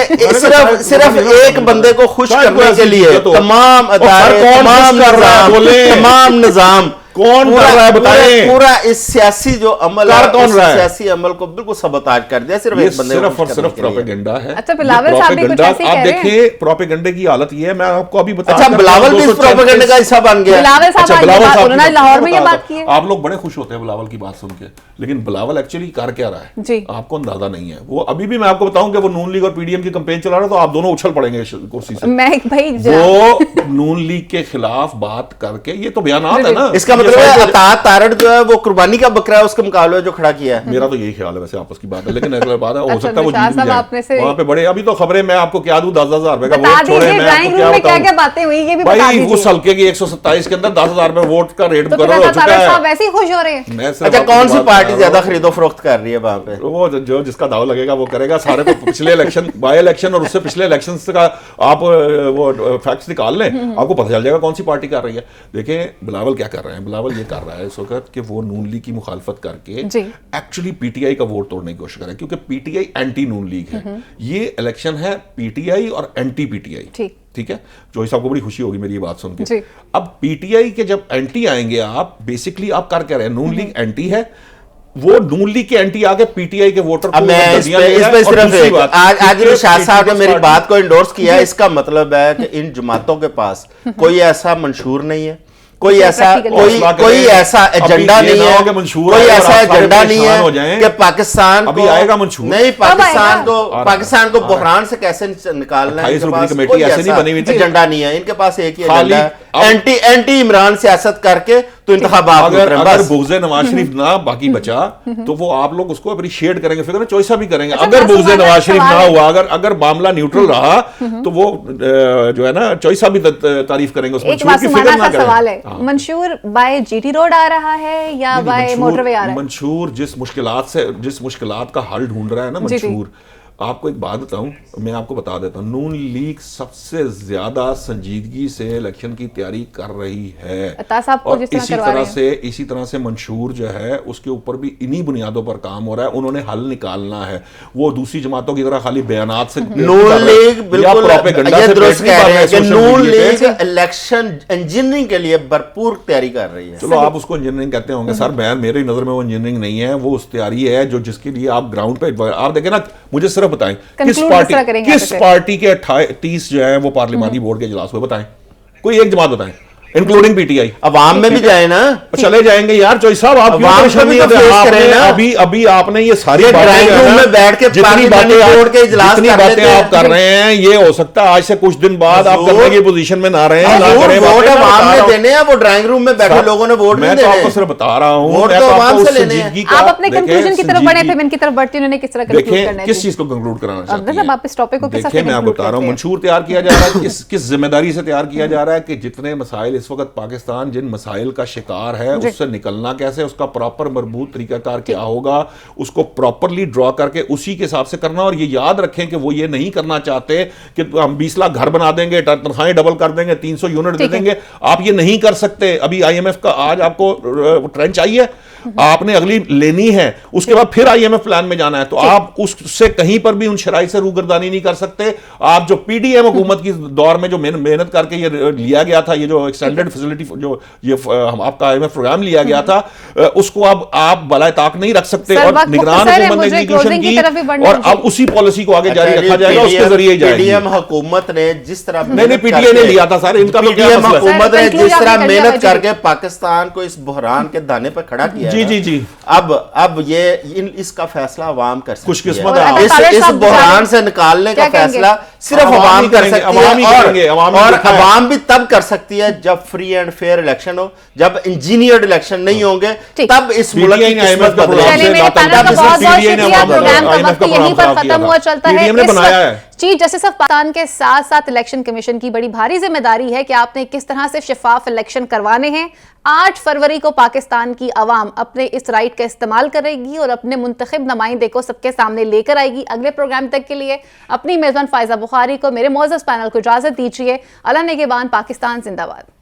صرف ایک بندے کو خوش کرنے کے لیے تمام ادارے, تمام نظام کون کر رہا ہے بتائیں, پورا اس سیاسی جو عمل ہے سیاسی عمل کو بالکل سبوتاج کر دیا صرف ایک بندے صرف اور صرف پروپیگنڈا ہے. اچھا بلاول صاحب بھی کچھ ایسے ہی کہہ رہے ہیں. آپ دیکھیں پروپیگنڈے کی حالت یہ ہے, میں آپ کو ابھی بتا اچھا بلاول بھی اس پروپیگنڈے کا حصہ بن گیا. بلاول صاحب لاہور میں یہ بات کی ہے. آپ لوگ بڑے خوش ہوتے ہیں بلاول کی بات سن کے, لیکن بلاول ایکچولی کر کیا رہا ہے آپ کو اندازہ نہیں ہے. وہ ابھی بھی میں آپ کو بتاؤں کہ وہ نون لیگ اور پی ڈی ایم کی کمپین چلا رہا ہے تو آپ دونوں اچھل پڑیں گے کرسی سے. وہ نون لیگ کے خلاف بات کر کے, یہ تو بیانات ہے نا, اس کا مطلب ہے اطاعت تارٹ جو ہے وہ قربانی کا بکرا ہے اس کے مقابلے جو کھڑا کیا ہے. میرا تو یہی خیال ہے ویسے آپس کی بات ہے, لیکن اگلی بات ہے ہو سکتا ہے وہ جیت بھی جائے وہاں پہ بڑے. ابھی تو خبریں میں آپ کو کیا دوں, 10,000 روپے کا ووٹ چھوڑے, میں آپ کو کیا بتاؤں بھائی, اس حلقے کی 127 کے اندر 10,000 روپے ووٹ کا ریٹ مقرر ہو چکا ہے. ویسے ہی خوش ہو رہے ہیں. اچھا کون سی پارٹی زیادہ خرید و فروخت کر رہی ہے وہاں پہ؟ وہ جو جس کا داؤ لگے گا وہ کرے گا. سارے تو پچھلے الیکشن, بائی الیکشن اور اس سے پچھلے الیکشن کا آپ وہ فیکٹس نکال لیں, آپ کو پتہ چل جائے گا کون سی پارٹی کر رہی ہے. دیکھیں بلاول کیا کر رہے ہیں, بلاول یہ کر رہا ہے اس وقت کہ وہ نون لیگ کی مخالفت کر کے جی ایکچولی پی ٹی آئی کا ووٹ توڑنے کی کوشش کرے, کیونکہ P T I anti Noon League ہے. یہ الیکشن ہے پی ٹی آئی اور اینٹی پی ٹی آئی, ٹھیک ہے. جوہی صاحب کو بڑی خوشی ہوگی میری یہ بات سن کے. اب پی ٹی آئی کے جب اینٹی آئیں گے آپ, بیسکلی آپ کر رہے ہیں نون لیگ اینٹی ہے, وہ نون لیگ کے اینٹی آگے پی ٹی آئی کے ووٹر کو آج شاہ صاحب نے میری بات کو انڈورس کیا ہے. اس کا مطلب ہے کہ ان جماعتوں کے پاس کوئی ایسا منشور نہیں ہے, کوئی ایسا ایجنڈا نہیں ہے, کوئی ایسا ایجنڈا نہیں ہے کہ پاکستان کو آئے گا منشور نہیں, پاکستان کو بحران سے کیسے نکالنا ہے, کوئی ایسا ایجنڈا نہیں ہے. ان کے پاس ایک ہی ایجنڈا ہے, اینٹی عمران سیاست کر کے تو انتخابات. اگر بغض نواز شریف نہ باقی بچا تو وہ آپ لوگ اس کو اپریشیٹ کریں گے, فکر چوائسا بھی کریں گے. اگر بغض نواز شریف نہ ہوا, اگر معاملہ نیوٹرل رہا تو وہ جو ہے نا چوائسا بھی تعریف کریں گے. اس منشور کی فکر نہ کریں. منشور بائی جی ٹی روڈ آ رہا ہے یا بائی موٹر وے آ رہا ہے؟ منشور جس مشکلات کا حل ڈھونڈ رہا ہے نا منشور, آپ کو ایک بات بتاؤں, میں آپ کو بتا دیتا ہوں, نون لیگ سب سے زیادہ سنجیدگی سے الیکشن کی تیاری کر رہی ہے, اور اسی طرح سے منشور جو ہے اس کے اوپر بھی انہی بنیادوں پر کام ہو رہا ہے. انہوں نے حل نکالنا ہے, وہ دوسری جماعتوں کی طرح خالی بیانات سے نون لیگ بالکل یہ درست کہہ رہے ہیں کہ نون لیگ الیکشن انجینئرنگ کے لیے بھرپور تیاری کر رہی ہے. چلو آپ اس کو انجینئرنگ کہتے ہوں گے سر, میری نظر میں وہ انجینئرنگ نہیں ہے, وہ اس تیاری ہے جو جس کے لیے آپ گراؤنڈ پہ آپ دیکھیں نا. مجھے صرف بتائیں کس پارٹی کے 38 جو ہیں وہ پارلیمانی بورڈ کے اجلاس ہوئے, بتائیں کوئی ایک جماعت بتائیں, انکلوڈنگ پی ٹی آئی. عوام میں بھی جائے نا, چلے جائیں گے یار. چوئی صاحب آپ ابھی آپ نے یہ ساری جتنی باتیں آپ کر رہے ہیں, یہ ہو سکتا ہے آج سے کچھ دن بعد آپ کرنے کی پوزیشن میں نہ رہے ہیں. عوام نے دینے ہیں, وہ ڈرائنگ روم میں بیٹھے لوگوں نے ووٹ نہیں دینے. میں تو آپ کو صرف بتا رہا ہوں, آپ اپنے کنکلوژن کی طرف بڑھے تھے, میں ان کی طرف بڑھتی ہوں, انہوں نے کس طرح کنکلوڈ کرنا ہے, کس چیز کو کنکلوڈ کرانا چاہتے ہیں. آپ اس ٹاپک کو کس طرح میں آپ کو بتا رہا ہوں, منشور تیار کیا جا رہا ہے, کس ذمہ داری سے تیار کیا جا رہا ہے, کہ جتنے مسائل اس وقت پاکستان جن مسائل کا شکار ہے اس سے نکلنا کیسے, اس کا پراپر مربوط طریقہ کار کیا ہوگا, اس کو پراپرلی ڈرا کر کے اسی کے حساب سے کرنا. اور یہ یاد رکھیں کہ وہ یہ نہیں کرنا چاہتے کہ ہم 20 لاکھ گھر بنا دیں گے, تنخواہیں ڈبل کر دیں گے, 300 یونٹ دے دیں گے. آپ یہ نہیں کر سکتے. ابھی آئی ایم ایف کا آج آپ کو ٹرینڈ چاہیے, آپ نے اگلی لینی ہے, اس کے بعد پھر آئی ایم ایف پلان میں جانا ہے, تو آپ اس سے کہیں پر بھی ان شرائط سے روگردانی نہیں کر سکتے. آپ جو پی ڈی ایم حکومت کی دور میں جو محنت کر کے یہ لیا گیا تھا, یہ جو ایکسٹینڈڈ فیسلٹی جو یہ آپ کا آئی ایم ایف پروگرام لیا گیا تھا, اس کو اب آپ بالائے طاق نہیں رکھ سکتے. اور نگران حکومت نے ایگزیکیوشن کی, اور اب اسی پالیسی کو آگے جاری رکھا جائے گا, اس کے ذریعے جائے گی. پی ڈی ایم حکومت نے جس طرح نہیں پی ٹی آئی نے لیا تھا سر, ان کا پی ڈی ایم حکومت نے جس طرح محنت کر کے پاکستان کو اس بحران کے دانے پر کھڑا کیا, جی اب یہ اس کا فیصلہ عوام کر سکتی ہے. خوش قسمت ہے, اس بحران سے نکالنے کا فیصلہ صرف عوام کر سکتی ہے, اور عوام بھی تب کر سکتی ہے جب فری اینڈ فیئر الیکشن ہو, جب انجینئرڈ الیکشن نہیں ہوں گے, تب اس ملک کی قسمت بدلے گی. چیف جسٹس آف پاکستان کے ساتھ ساتھ الیکشن کمیشن کی بڑی بھاری ذمہ داری ہے کہ آپ نے کس طرح سے شفاف الیکشن کروانے ہیں. 8 فروری کو پاکستان کی عوام اپنے اس رائٹ کا استعمال کرے گی اور اپنے منتخب نمائندے کو سب کے سامنے لے کر آئے گی. اگلے پروگرام تک کے لیے اپنی میزبان فائزہ بخاری کو, میرے معزز پینل کو اجازت دیجیے. اللہ نگہبان. پاکستان زندہ باد.